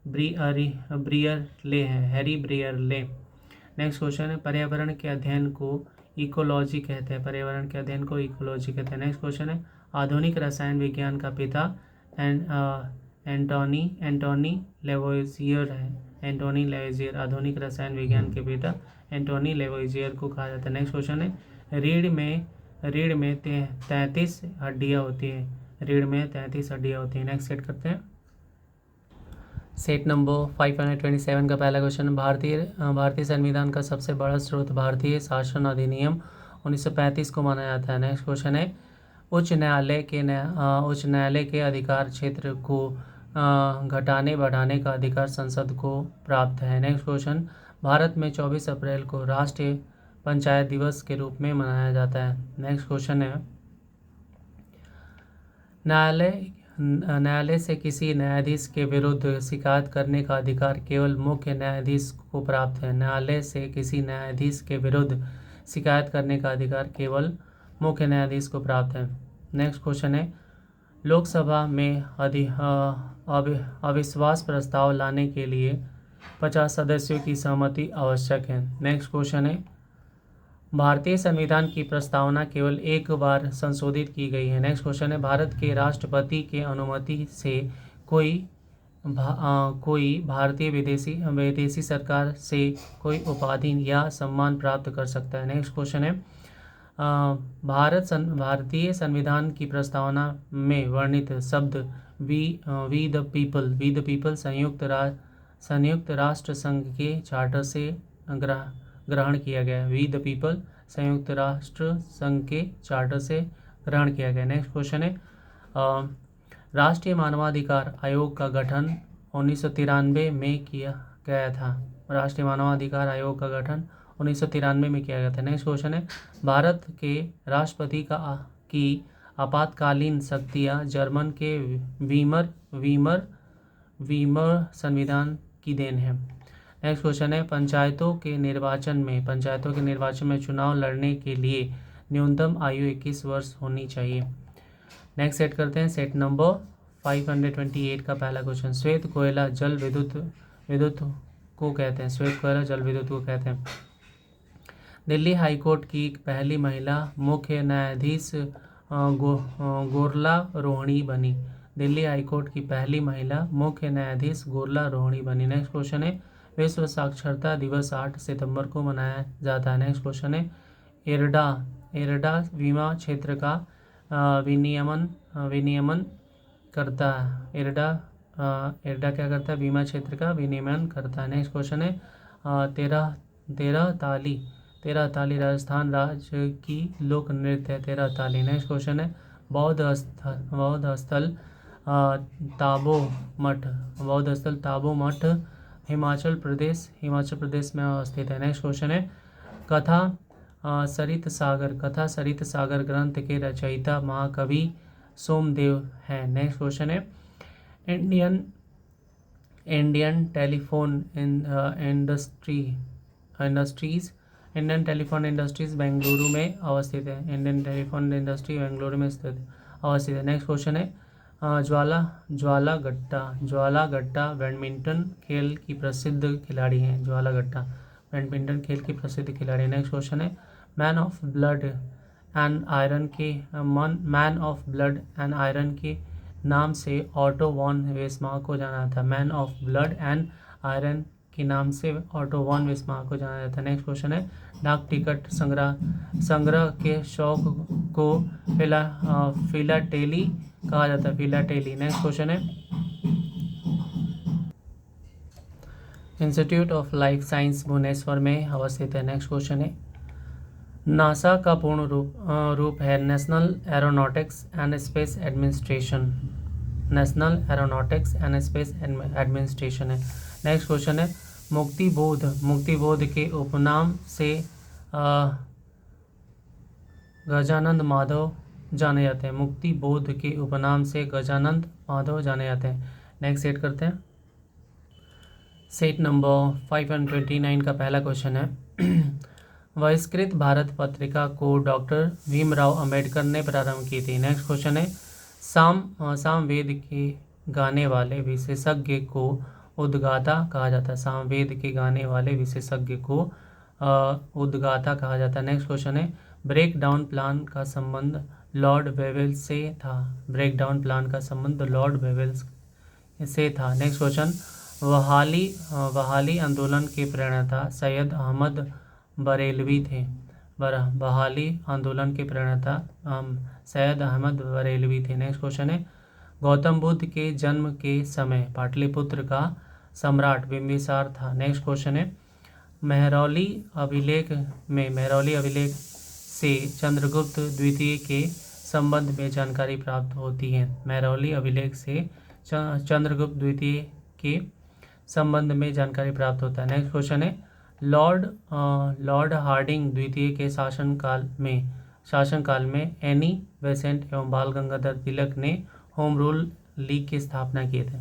ब्रियरले हैं, हैरी ब्रियरले। नेक्स्ट क्वेश्चन है पर्यावरण के अध्ययन को इकोलॉजी कहते हैं, पर्यावरण के अध्ययन को इकोलॉजी कहते हैं। नेक्स्ट क्वेश्चन है आधुनिक रसायन विज्ञान का पिता एंटोनी लेवोइजियर है। एंटोनी लेवोइजियर आधुनिक रसायन विज्ञान के पिता एंटोनी लेवोइजियर को कहा जाता है। नेक्स्ट क्वेश्चन है, रीढ़ में 33 हड्डियाँ होती है। रीढ़ में 33 हड्डियाँ होती हैं। नेक्स्ट सेट करते हैं। सेट नंबर 527 का पहला क्वेश्चन, भारतीय संविधान का सबसे बड़ा स्रोत भारतीय शासन अधिनियम 1935 को माना जाता है। नेक्स्ट क्वेश्चन है, उच्च न्यायालय के अधिकार क्षेत्र को घटाने बढ़ाने का अधिकार संसद को प्राप्त है। नेक्स्ट क्वेश्चन, भारत में 24 अप्रैल को राष्ट्रीय पंचायत दिवस के रूप में मनाया जाता है। नेक्स्ट क्वेश्चन है, न्यायालय से किसी न्यायाधीश के विरुद्ध शिकायत करने का अधिकार केवल मुख्य न्यायाधीश को प्राप्त है। न्यायालय से किसी न्यायाधीश के विरुद्ध शिकायत करने का अधिकार केवल मुख्य न्यायाधीश को प्राप्त है। नेक्स्ट क्वेश्चन है, लोकसभा में अविश्वास प्रस्ताव लाने के लिए 50 सदस्यों की सहमति आवश्यक है। नेक्स्ट क्वेश्चन है, भारतीय संविधान की प्रस्तावना केवल एक बार संशोधित की गई है। नेक्स्ट क्वेश्चन है, भारत के राष्ट्रपति के अनुमति से कोई भारतीय विदेशी सरकार से कोई उपाधि या सम्मान प्राप्त कर सकता है। नेक्स्ट क्वेश्चन है, भारतीय संविधान की प्रस्तावना में वर्णित शब्द वी द पीपल संयुक्त राष्ट्र संघ के चार्टर से ग्रहण किया गया। वी द पीपल संयुक्त राष्ट्र संघ के चार्टर से ग्रहण किया गया। नेक्स्ट क्वेश्चन है, राष्ट्रीय मानवाधिकार आयोग का गठन 1993 में किया गया था। राष्ट्रीय मानवाधिकार आयोग का गठन 1993 में किया गया था। नेक्स्ट क्वेश्चन है, भारत के राष्ट्रपति की आपातकालीन शक्तियाँ जर्मन के वीमर संविधान की देन है। नेक्स्ट क्वेश्चन है, पंचायतों के निर्वाचन में चुनाव लड़ने के लिए न्यूनतम आयु 21 वर्ष होनी चाहिए। नेक्स्ट सेट करते हैं। सेट नंबर 528 का पहला क्वेश्चन, श्वेत कोयला जल विद्युत को कहते हैं। श्वेत कोयला जल विद्युत को कहते हैं। दिल्ली हाईकोर्ट की पहली महिला मुख्य न्यायाधीश गोरला रोहिणी बनी। दिल्ली हाईकोर्ट की पहली महिला मुख्य न्यायाधीश गोरला रोहिणी बनी। नेक्स्ट क्वेश्चन है, विश्व साक्षरता दिवस 8 सितंबर को मनाया जाता है। नेक्स्ट क्वेश्चन है, इरडा बीमा क्षेत्र का विनियमन करता है। इरडा क्या करता है? बीमा क्षेत्र का विनियमन करता है। नेक्स्ट क्वेश्चन है, तेरह ताली राजस्थान राज्य की लोक नृत्य है। तेरह ताली। नेक्स्ट क्वेश्चन है, बौद्ध स्थल ताबो मठ हिमाचल प्रदेश में अवस्थित है। नेक्स्ट क्वेश्चन है, कथा सरित सागर ग्रंथ के रचयिता महाकवि सोमदेव है। नेक्स्ट क्वेश्चन है, इंडियन टेलीफोन इंडस्ट्रीज बेंगलुरु में अवस्थित है। इंडियन टेलीफोन इंडस्ट्री बेंगलुरु में अवस्थित है। नेक्स्ट क्वेश्चन है, ज्वाला गट्टा बैडमिंटन खेल की प्रसिद्ध खिलाड़ी हैं। ज्वाला गट्टा बैडमिंटन खेल की प्रसिद्ध खिलाड़ी। नेक्स्ट क्वेश्चन है, man of blood and iron के नाम से ऑटो वॉन बिस्मार्क को जाना जाता है। Man of blood and iron के नाम से ऑटो वॉन बिस्मार्क को जाना जाता है। नेक्स्ट क्वेश्चन है, डाक टिकट संग्रह के शौक को फिलाटेली कहा जाता है। फिलाटेली। नेक्स्ट क्वेश्चन है, institute of life science Bhubaneswar में अवस्थित है। नेक्स्ट क्वेश्चन है, नासा का पूर्ण रूप है national aeronautics and space administration. National aeronautics and space administration है। नेक्स्ट क्वेश्चन है, मुक्तिबोध के उपनाम से गजानंद माधव जाने जाते हैं। मुक्तिबोध के उपनाम से गजानंद माधव जाने जाते हैं। नेक्स्ट सेट करते हैं। सेट नंबर 529 का पहला क्वेश्चन है, बहिष्कृत भारत पत्रिका को डॉक्टर भीमराव अंबेडकर ने प्रारंभ की थी। नेक्स्ट क्वेश्चन है, सामवेद के गाने वाले विशेषज्ञ को उद्गाता कहा जाता है। सामवेद के गाने वाले विशेषज्ञ को उद्गाता कहा जाता है। नेक्स्ट क्वेश्चन है, ब्रेक डाउन प्लान का संबंध लॉर्ड वेवेल से था। ब्रेक डाउन प्लान का संबंध लॉर्ड वेवेल से था। नेक्स्ट क्वेश्चन, बहाली आंदोलन के प्रणेता सैयद अहमद बरेलवी थे। बहाली आंदोलन के प्रणेता सैयद अहमद बरेलवी थे। नेक्स्ट क्वेश्चन है, गौतम बुद्ध के जन्म के समय पाटलिपुत्र का सम्राट बिंबिसार था। नेक्स्ट क्वेश्चन है, मेहरौली अभिलेख से चंद्रगुप्त द्वितीय के संबंध में जानकारी प्राप्त होती है। मेहरौली अभिलेख से चंद्रगुप्त द्वितीय के संबंध में जानकारी प्राप्त होता है। नेक्स्ट क्वेश्चन है, लॉर्ड हार्डिंग द्वितीय के शासनकाल में एनी बेसेंट एवं बाल गंगाधर तिलक ने होम रूल लीग की स्थापना किए थे।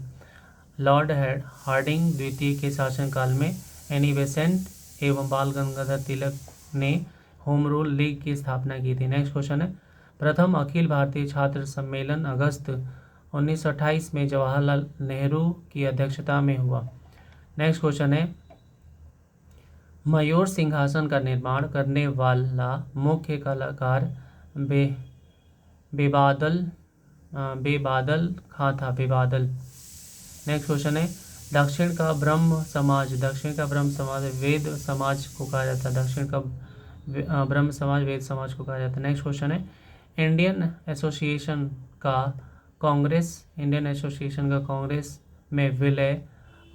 लॉर्ड हार्डिंग द्वितीय के शासनकाल में एनी बेसेंट एवं बाल गंगाधर तिलक ने होम रूल लीग की स्थापना की थी। नेक्स्ट क्वेश्चन है, प्रथम अखिल भारतीय छात्र सम्मेलन अगस्त 1928 में जवाहरलाल नेहरू की अध्यक्षता में हुआ। नेक्स्ट क्वेश्चन है, मयूर सिंहासन का निर्माण करने वाला मुख्य कलाकार बेबादल खां था। बेबादल। नेक्स्ट क्वेश्चन है, दक्षिण का ब्रह्म समाज वेद समाज को कहा जाता है। दक्षिण का ब्रह्म समाज वेद समाज को कहा जाता है। नेक्स्ट क्वेश्चन है, इंडियन एसोसिएशन का कांग्रेस में विलय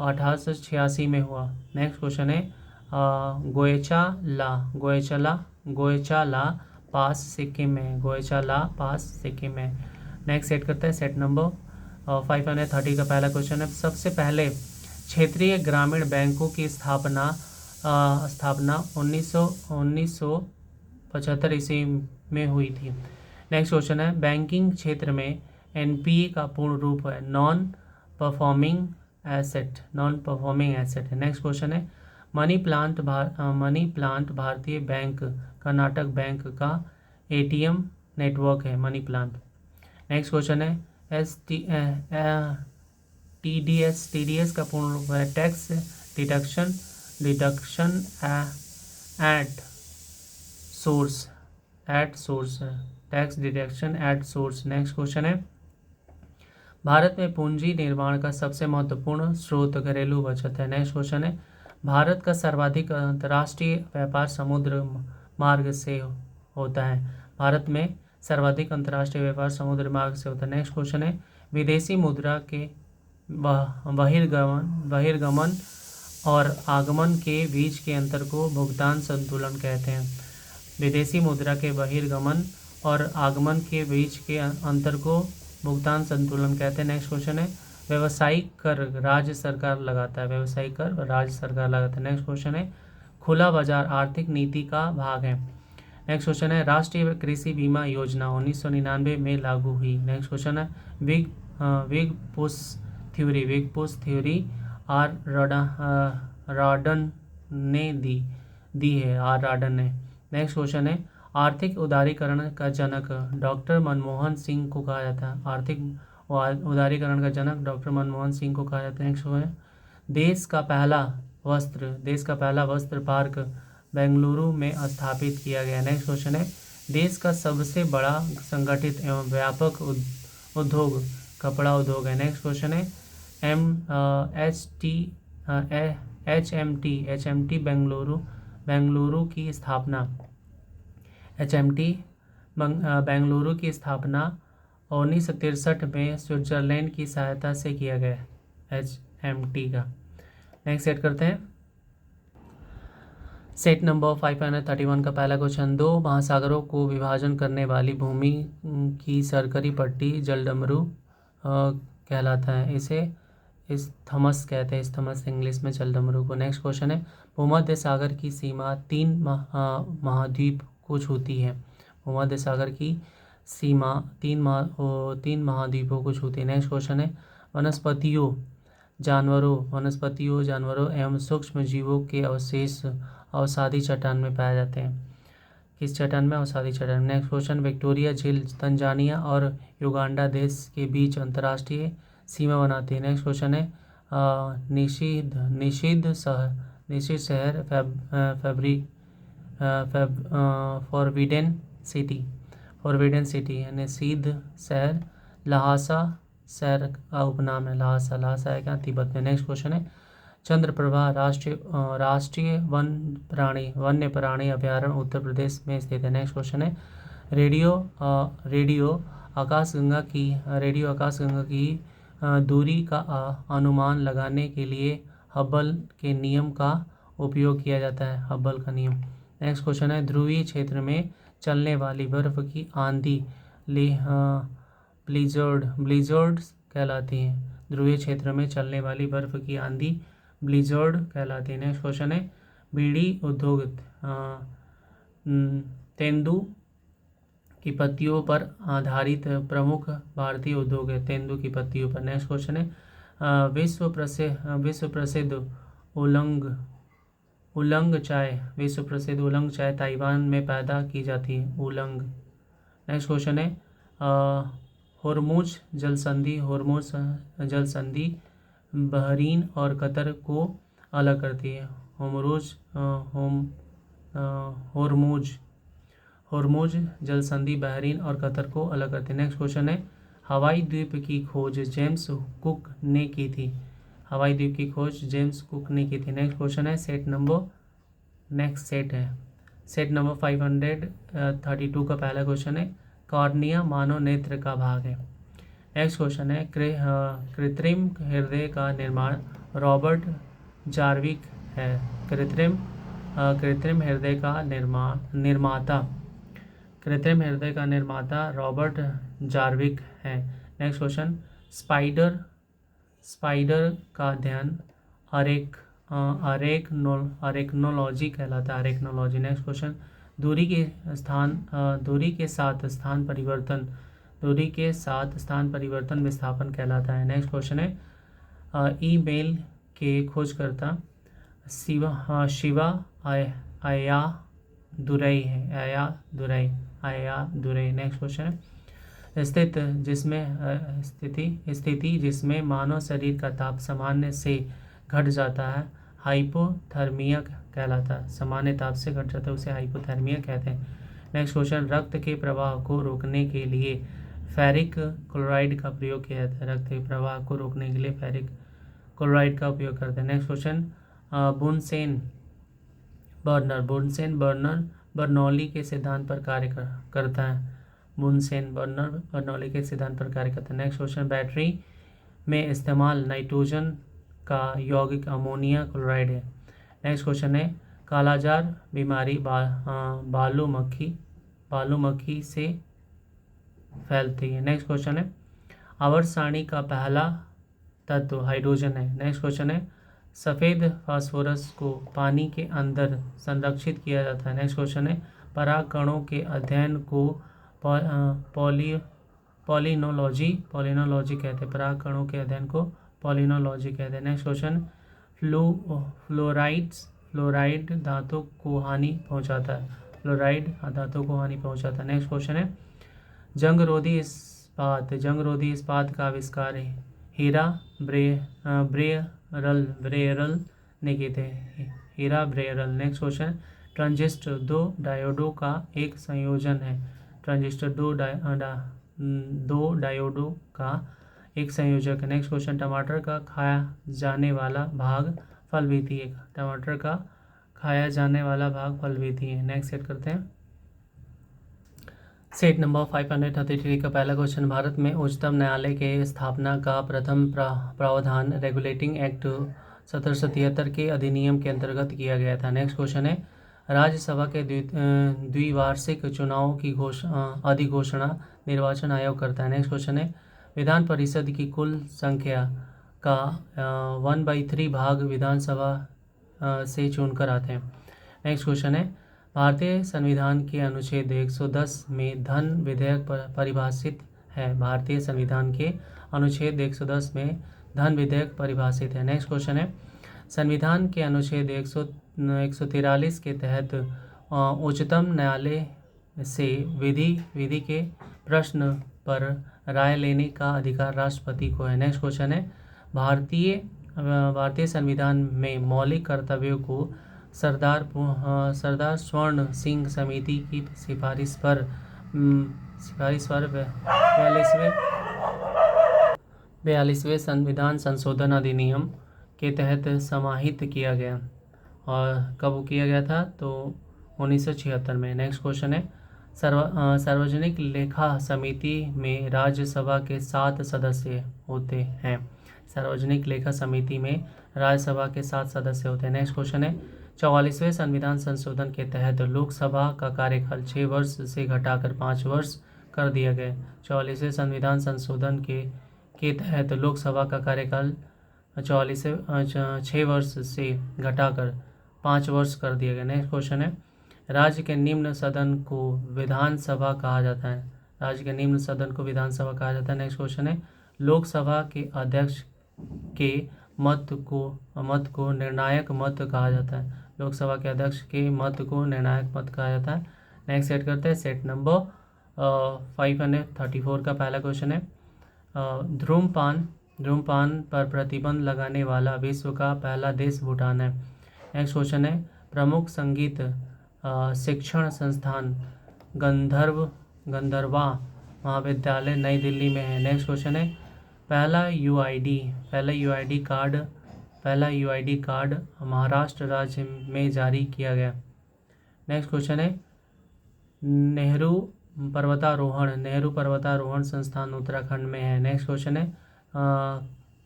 1886 में हुआ। नेक्स्ट क्वेश्चन है, गोयचाला पास सिक्किम में। नेक्स्ट सेट करते हैं सेट नंबर 530 का पहला क्वेश्चन है, सबसे पहले क्षेत्रीय ग्रामीण बैंकों की स्थापना 1975 ईस्वी में हुई थी। नेक्स्ट क्वेश्चन है, बैंकिंग क्षेत्र में एनपीए का पूर्ण रूप है नॉन परफॉर्मिंग एसेट है। नेक्स्ट क्वेश्चन है, मनी प्लांट भारतीय बैंक कर्नाटक बैंक का एटीएम नेटवर्क है मनी प्लांट। नेक्स्ट क्वेश्चन है, टीडीएस का पूर्ण रूप है tax deduction at source. Tax deduction at source. Next question है, भारत में पूंजी निर्माण का सबसे महत्वपूर्ण स्रोत घरेलू बचत है। नेक्स्ट क्वेश्चन है, भारत का सर्वाधिक अंतर्राष्ट्रीय व्यापार समुद्र मार्ग से होता है। भारत में सर्वाधिक अंतर्राष्ट्रीय व्यापार समुद्र मार्ग से होता है। नेक्स्ट क्वेश्चन है, विदेशी मुद्रा के बहिर्गमन और आगमन के बीच के अंतर को भुगतान संतुलन कहते हैं। विदेशी मुद्रा के बहिर्गमन और आगमन के बीच के अंतर को भुगतान संतुलन कहते हैं। नेक्स्ट क्वेश्चन है, व्यावसायिक कर राज्य सरकार लगाता है। नेक्स्ट क्वेश्चन है, खुला बाजार आर्थिक नीति का भाग है। नेक्स्ट क्वेश्चन है, राष्ट्रीय कृषि बीमा योजना 1999 में लागू हुई। नेक्स्ट क्वेश्चन है, विग पुश थ्योरी आर राडन ने दी है। नेक्स्ट क्वेश्चन है, आर्थिक उदारीकरण का जनक डॉक्टर मनमोहन सिंह को कहा जाता है। आर्थिक उदारीकरण का जनक डॉक्टर मनमोहन सिंह को कहा जाता है। नेक्स्ट क्वेश्चन है, देश का पहला वस्त्र पार्क बेंगलुरु में स्थापित किया गया। नेक्स्ट क्वेश्चन है, देश का सबसे बड़ा संगठित एवं व्यापक उद्योग कपड़ा उद्योग है। नेक्स्ट क्वेश्चन है, HMT बेंगलुरु की स्थापना बेंगलुरु की स्थापना 1963 में स्विट्जरलैंड की सहायता से किया गया HMT का। नेक्स्ट सेट करते हैं सेट नंबर 531 का पहला क्वेश्चन, दो महासागरों को विभाजन करने वाली भूमि की सरकरी पट्टी जलडमरू कहलाता है। इसे इस्थमस कहते हैं। इस्थमस इंग्लिश में जलडमरू को। नेक्स्ट क्वेश्चन है, भूमध्य सागर की सीमा तीन महाद्वीप को छूती है। भूमध्य सागर की सीमा तीन महाद्वीपों को छूती है। नेक्स्ट क्वेश्चन है, वनस्पतियों जानवरों एवं सूक्ष्म जीवों के अवशेष अवसादी चट्टान में पाए जाते हैं। किस चट्टान में? अवसादी चट्टान। नेक्स्ट क्वेश्चन, विक्टोरिया झील तंजानिया और युगांडा देश के बीच अंतर्राष्ट्रीय सीमा बनाती है। नेक्स्ट क्वेश्चन है, निषिद्ध शहर फॉरबिडेन सिटी फॉरबिडन सिटी है निषिद्ध शहर, लहासा शहर का उपनाम है, लहासा है क्या तिब्बत में। नेक्स्ट क्वेश्चन है चंद्रप्रभा राष्ट्रीय वन्य प्राणी अभ्यारण्य उत्तर प्रदेश में स्थित है। नेक्स्ट क्वेश्चन है रेडियो आकाशगंगा की दूरी का अनुमान लगाने के लिए हब्बल के नियम का उपयोग किया जाता है, हब्बल का नियम। नेक्स्ट क्वेश्चन है ध्रुवीय क्षेत्र में चलने वाली बर्फ की आंधी ब्लिजर्ड कहलाती है। ध्रुवीय क्षेत्र में चलने वाली बर्फ की आंधी ब्लिजर्ड कहलाती है। नेक्स्ट क्वेश्चन है बीड़ी उद्योग तेंदू की पत्तियों पर आधारित प्रमुख भारतीय उद्योग है, तेंदू की पत्तियों पर। नेक्स्ट क्वेश्चन है विश्व प्रसिद्ध विश्व प्रसिद्ध उलंग चाय ताइवान में पैदा की जाती है, उलंग। नेक्स्ट क्वेश्चन है होर्मुज जल संधि बहरीन और कतर को अलग करती है, होर्मुज जल संधि बहरीन और कतर को अलग करती है। नेक्स्ट क्वेश्चन है हवाई द्वीप की खोज जेम्स कुक ने की थी, हवाई द्वीप की खोज जेम्स कुक ने की थी। नेक्स्ट क्वेश्चन है सेट नंबर 532 का पहला क्वेश्चन है कॉर्निया मानव नेत्र का भाग है। नेक्स्ट क्वेश्चन है कृत्रिम हृदय का निर्माण रॉबर्ट जार्विक है, कृत्रिम हृदय का निर्माता रॉबर्ट जार्विक है। नेक्स्ट क्वेश्चन स्पाइडर का अध्ययन अरेक्नोलॉजी कहलाता है, अरेक्नोलॉजी। नेक्स्ट क्वेश्चन दूरी के साथ स्थान परिवर्तन विस्थापन कहलाता है। नेक्स्ट क्वेश्चन है ईमेल के खोजकर्ता शिवा अय्यादुरई है, अय्यादुरई। नेक्स्ट क्वेश्चन है स्थिति जिसमें मानव शरीर का ताप सामान्य से घट जाता है हाइपोथर्मिया कहलाता है, सामान्य ताप से घट जाता है उसे हाइपोथर्मिया कहते हैं। नेक्स्ट क्वेश्चन रक्त के प्रवाह को रोकने के लिए फेरिक क्लोराइड का प्रयोग किया जाता है, रक्त के प्रवाह को रोकने के लिए फेरिक क्लोराइड का उपयोग करते हैं। नेक्स्ट क्वेश्चन बुनसेन बर्नर बर्नौली के सिद्धांत पर कार्य करता है, बुनसेन बर्नर बर्नौली के सिद्धांत पर कार्य करता है। नेक्स्ट क्वेश्चन बैटरी में इस्तेमाल नाइट्रोजन का यौगिक अमोनिया क्लोराइड है। नेक्स्ट क्वेश्चन है कालाजार बीमारी बालू मक्खी से फैलती है। नेक्स्ट क्वेश्चन है आवर्त सारणी का पहला तत्व हाइड्रोजन है। नेक्स्ट क्वेश्चन है सफ़ेद फास्फोरस को पानी के अंदर संरक्षित किया जाता है। नेक्स्ट क्वेश्चन है परागकणों के अध्ययन को पॉलिनोलॉजी कहते हैं, परागकणों के अध्ययन को पॉलिनोलॉजी कहते हैं। नेक्स्ट क्वेश्चन फ्लोराइड दांतों को हानि पहुंचाता है, नेक्स्ट क्वेश्चन है जंगरोधी इस्पात का आविष्कार हीरा ब्रेयरल ने किए थे, हीरा ब्रेयरल। नेक्स्ट क्वेश्चन ट्रांजिस्टर दो डायोडों का एक संयोजन है, ट्रांजिस्टर दो डायोडों का एक संयोजक है। नेक्स्ट क्वेश्चन टमाटर का खाया जाने वाला भाग फलवीती है, टमाटर का खाया जाने वाला भाग फलवीती है। नेक्स्ट सेट करते हैं सेट नंबर 533 का पहला क्वेश्चन भारत में उच्चतम न्यायालय के स्थापना का प्रथम प्रावधान रेगुलेटिंग एक्ट 1773 के अधिनियम के अंतर्गत किया गया था। नेक्स्ट क्वेश्चन है राज्यसभा के द्विवार्षिक चुनाव की अधिघोषणा निर्वाचन आयोग करता है। नेक्स्ट क्वेश्चन है विधान परिषद की कुल संख्या का 1/3 भाग विधानसभा से चुनकर आते हैं। नेक्स्ट क्वेश्चन है भारतीय संविधान के अनुच्छेद 110 में धन विधेयक परिभाषित है, भारतीय संविधान के अनुच्छेद 110 में धन विधेयक परिभाषित है। नेक्स्ट क्वेश्चन है संविधान के अनुच्छेद 143 के तहत उच्चतम न्यायालय से विधि के प्रश्न पर राय लेने का अधिकार राष्ट्रपति को है। नेक्स्ट क्वेश्चन है भारतीय संविधान में मौलिक कर्तव्यों को सरदार स्वर्ण सिंह समिति की सिफारिश पर सिफारिश पर 42वें संविधान संशोधन अधिनियम के तहत समाहित किया गया। और कब किया गया था? तो 1976 में। नेक्स्ट क्वेश्चन है, सार्वजनिक लेखा समिति में राज्यसभा के 7 सदस्य होते हैं। सार्वजनिक लेखा समिति में राज्यसभा के 7 सदस्य होते हैं। नेक्स्ट क्वेश्चन है, 44वें संविधान संशोधन के तहत लोकसभा का कार्यकाल 6 वर्ष से घटाकर 5 वर्ष कर दिया गया। 44वें संविधान संशोधन के तहत लोकसभा का कार्यकाल 6 वर्ष से घटाकर 5 वर्ष कर दिया गया। नेक्स्ट क्वेश्चन है, राज्य के निम्न सदन को विधानसभा कहा जाता है। राज्य के निम्न सदन को विधानसभा कहा जाता है। नेक्स्ट क्वेश्चन है, लोकसभा के अध्यक्ष के मत को निर्णायक मत कहा जाता है। लोकसभा के अध्यक्ष के मत को निर्णायक मत कहा जाता है। नेक्स्ट सेट करते हैं, सेट नंबर 534 का पहला क्वेश्चन है, धूम्रपान पर प्रतिबंध लगाने वाला विश्व का पहला देश भूटान है। नेक्स्ट क्वेश्चन है, प्रमुख संगीत शिक्षण संस्थान गंधर्वा महाविद्यालय नई दिल्ली में है। नेक्स्ट क्वेश्चन है, पहला यूआईडी कार्ड महाराष्ट्र राज्य में जारी किया गया। नेक्स्ट क्वेश्चन है, नेहरू पर्वतारोहण संस्थान उत्तराखंड में है। नेक्स्ट क्वेश्चन है,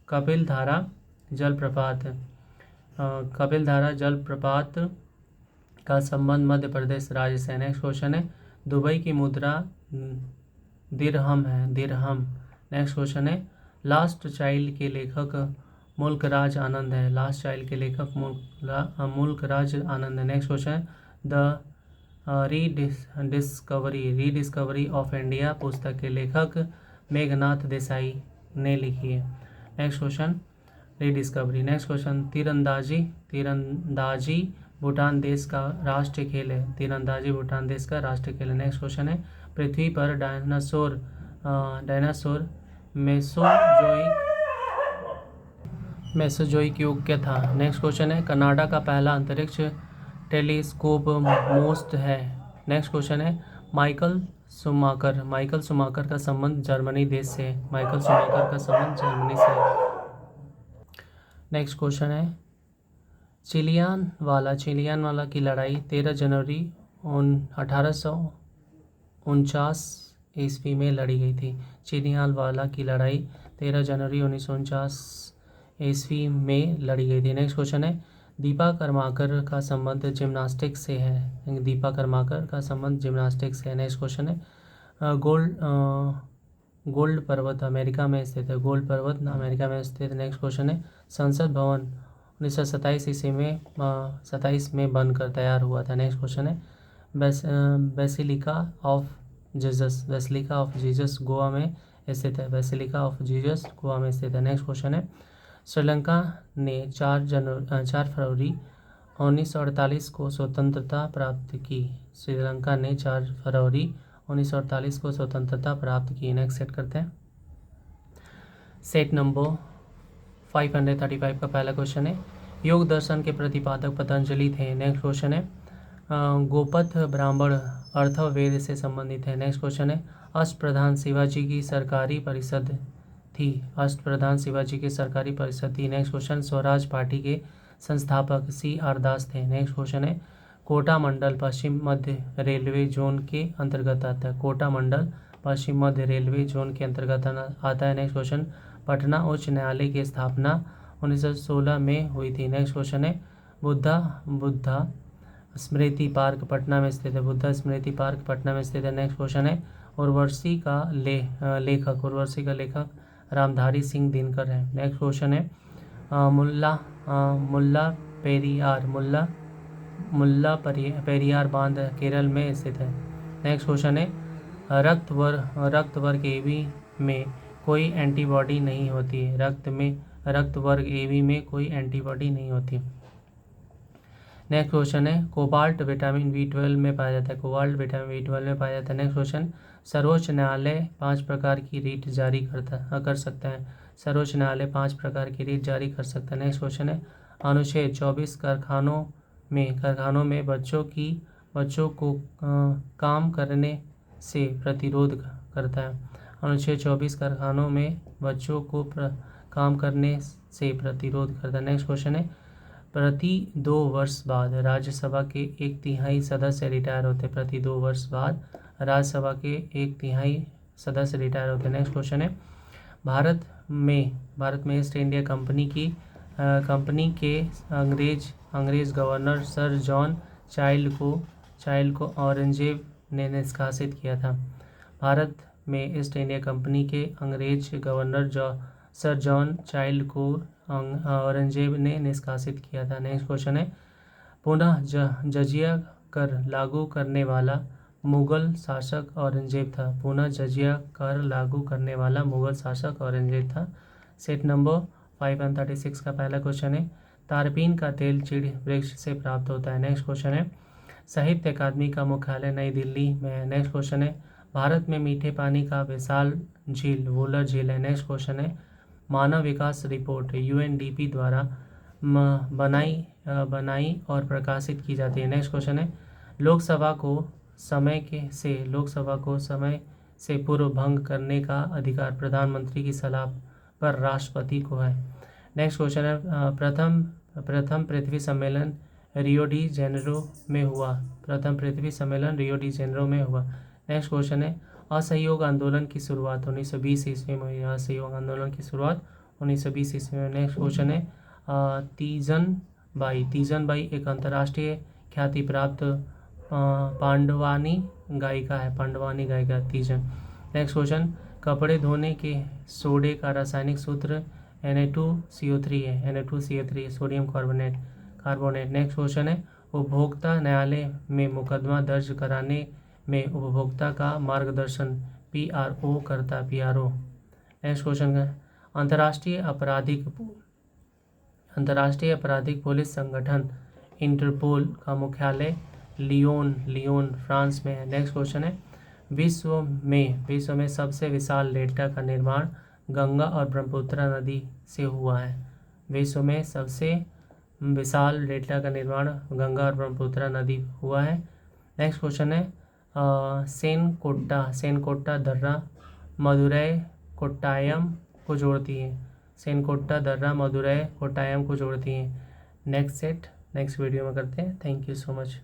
कपिल धारा जलप्रपात का संबंध मध्य प्रदेश राज्य से। नेक्स्ट क्वेश्चन है, दुबई की मुद्रा दिरहम है, दिरहम। नेक्स्ट क्वेश्चन है, लास्ट चाइल्ड के लेखक मुल्कराज आनंद है। लास्ट चाइल्ड के लेखक मुल्कराज आनंद है। नेक्स्ट क्वेश्चन है, द रीडिस्कवरी ऑफ इंडिया पुस्तक के लेखक मेघनाथ देसाई ने लिखी है। Next question, rediscovery. Next question, तीरंदाजी भूटान देश का राष्ट्रीय खेल है। तीरंदाजी भूटान देश का राष्ट्रीय खेल है। नेक्स्ट क्वेश्चन है, पृथ्वी पर डायनासोर मेसोजोइक युग क्या था। नेक्स्ट क्वेश्चन है, कनाडा का पहला अंतरिक्ष टेलीस्कोप मोस्ट है। नेक्स्ट क्वेश्चन है, माइकल सुमाकर का संबंध जर्मनी देश से है। माइकल सुमाकर का संबंध जर्मनी से है। नेक्स्ट क्वेश्चन है, चिलियान वाला की लड़ाई 13 जनवरी 1849 ईस्वी में लड़ी गई थी। चिलियान वाला की लड़ाई 13 जनवरी 1949 ईस्वी में लड़ी गई थी। नेक्स्ट क्वेश्चन है, दीपा करमाकर का संबंध जिम्नास्टिक्स से है। दीपा करमाकर का संबंध जिम्नास्टिक्स से है। नेक्स्ट क्वेश्चन है, गोल्ड पर्वत अमेरिका में स्थित है। गोल्ड पर्वत अमेरिका में स्थित। नेक्स्ट क्वेश्चन है, संसद भवन 1927 ईस्वी में 27 में बनकर तैयार हुआ था। नेक्स्ट क्वेश्चन है, बेसिलिका ऑफ जीसस गोवा में स्थित है। बेसिलिका ऑफ जीसस गोवा में स्थित है। नेक्स्ट क्वेश्चन है, श्रीलंका ने 4 फरवरी 1948 को स्वतंत्रता प्राप्त की। श्रीलंका ने 4 फरवरी 1948 को स्वतंत्रता प्राप्त की। नेक्स्ट सेट करते हैं, सेट नंबर 535 का पहला क्वेश्चन है, योग दर्शन के प्रतिपादक पतंजलि थे। नेक्स्ट क्वेश्चन है, गोपथ ब्राह्मण अर्थवेद से संबंधित है। नेक्स्ट क्वेश्चन है, अष्टप्रधान शिवाजी की सरकारी परिषद थी। अष्टप्रधान शिवाजी की सरकारी परिषद थी। नेक्स्ट क्वेश्चन, स्वराज पार्टी के संस्थापक CR दास थे। नेक्स्ट क्वेश्चन है, कोटा मंडल पश्चिम मध्य रेलवे जोन के अंतर्गत आता है। कोटा मंडल पश्चिम मध्य रेलवे जोन के अंतर्गत आता है। नेक्स्ट क्वेश्चन, पटना उच्च न्यायालय की स्थापना 1916 में हुई थी। नेक्स्ट क्वेश्चन है, बुद्धा स्मृति पार्क पटना में स्थित है। बुद्धा स्मृति पार्क पटना में स्थित है। नेक्स्ट क्वेश्चन है, उर्वशी का लेखक रामधारी सिंह दिनकर है। नेक्स्ट क्वेश्चन है, मुल्ला पेरियार बांध केरल में स्थित है। नेक्स्ट क्वेश्चन है, रक्त वर्ग AB में कोई एंटीबॉडी नहीं होती है। रक्त वर्ग AB में कोई एंटीबॉडी नहीं होती। नेक्स्ट क्वेश्चन है, कोबाल्ट विटामिन B12 में पाया जाता है। कोबाल्ट विटामिन B12 में पाया जाता है। नेक्स्ट क्वेश्चन, सर्वोच्च न्यायालय 5 प्रकार की रीट जारी कर सकता है। सर्वोच्च न्यायालय 5 प्रकार की रीट जारी कर सकता है। नेक्स्ट क्वेश्चन है, अनुच्छेद 24 कारखानों में बच्चों को काम करने से प्रतिरोध करता है। अनुच्छेद 24 कारखानों में बच्चों को काम करने से प्रतिरोध करता है। नेक्स्ट क्वेश्चन है, प्रति 2 वर्ष बाद राज्यसभा के 1/3 सदस्य रिटायर होते हैं। प्रति 2 वर्ष बाद राज्यसभा के 1/3 सदस्य रिटायर होते हैं। नेक्स्ट क्वेश्चन है, भारत में ईस्ट इंडिया कंपनी के अंग्रेज गवर्नर सर जॉन चाइल्ड को औरंगजेब ने निष्कासित किया था। भारत में ईस्ट इंडिया कंपनी के अंग्रेज गवर्नर सर जॉन चाइल्ड को औरंगजेब ने निष्कासित किया था। नेक्स्ट क्वेश्चन है, पुनः जजिया कर लागू करने वाला मुगल शासक औरंगजेब था। पुनः जजिया कर लागू करने वाला मुगल शासक औरंगजेब था। सेट नंबर 536 का पहला क्वेश्चन है, तारपीन का तेल चीड़ वृक्ष से प्राप्त होता है। नेक्स्ट क्वेश्चन है, साहित्य अकादमी का मुख्यालय नई दिल्ली में है। नेक्स्ट क्वेश्चन है, भारत में मीठे पानी का विशाल झील वुलर झील है। नेक्स्ट क्वेश्चन है, मानव विकास रिपोर्ट यूएनडीपी द्वारा बनाई और प्रकाशित की जाती है। नेक्स्ट क्वेश्चन है, लोकसभा को समय से पूर्व भंग करने का अधिकार प्रधानमंत्री की सलाह पर राष्ट्रपति को है। नेक्स्ट क्वेश्चन है, प्रथम पृथ्वी सम्मेलन रियो डी जेनेरो में हुआ। प्रथम पृथ्वी सम्मेलन रियो डी जेनेरो में हुआ। नेक्स्ट क्वेश्चन है, असहयोग आंदोलन की शुरुआत 1920 ईस्वी में हुई। असहयोग आंदोलन की शुरुआत 1920 ईस्वी में। नेक्स्ट क्वेश्चन है, तीजन बाई एक अंतर्राष्ट्रीय ख्याति प्राप्त पांडवानी गायिका तीजन। नेक्स्ट क्वेश्चन, कपड़े धोने के सोडे का रासायनिक सूत्र Na2CO3 है। Na2CO3 sodium carbonate. Next question है, उपभोक्ता न्यायालय में मुकदमा दर्ज कराने में उपभोक्ता का मार्गदर्शन PRO करता है। PRO। नेक्स्ट क्वेश्चन है, अंतर्राष्ट्रीय आपराधिक पुलिस संगठन इंटरपोल का मुख्यालय लियोन फ्रांस में है। नेक्स्ट क्वेश्चन है, विश्व में सबसे विशाल डेल्टा का निर्माण गंगा और ब्रह्मपुत्र नदी से हुआ है। विश्व में सबसे विशाल डेल्टा का निर्माण गंगा और ब्रह्मपुत्र नदी हुआ है। नेक्स्ट क्वेश्चन है, सेनकोट्टा दर्रा मदुरै कोट्टायम को जोड़ती है। सेनकोट्टा दर्रा मदुरै कोट्टायम को जोड़ती है। नेक्स्ट वीडियो में करते हैं। Thank you so much.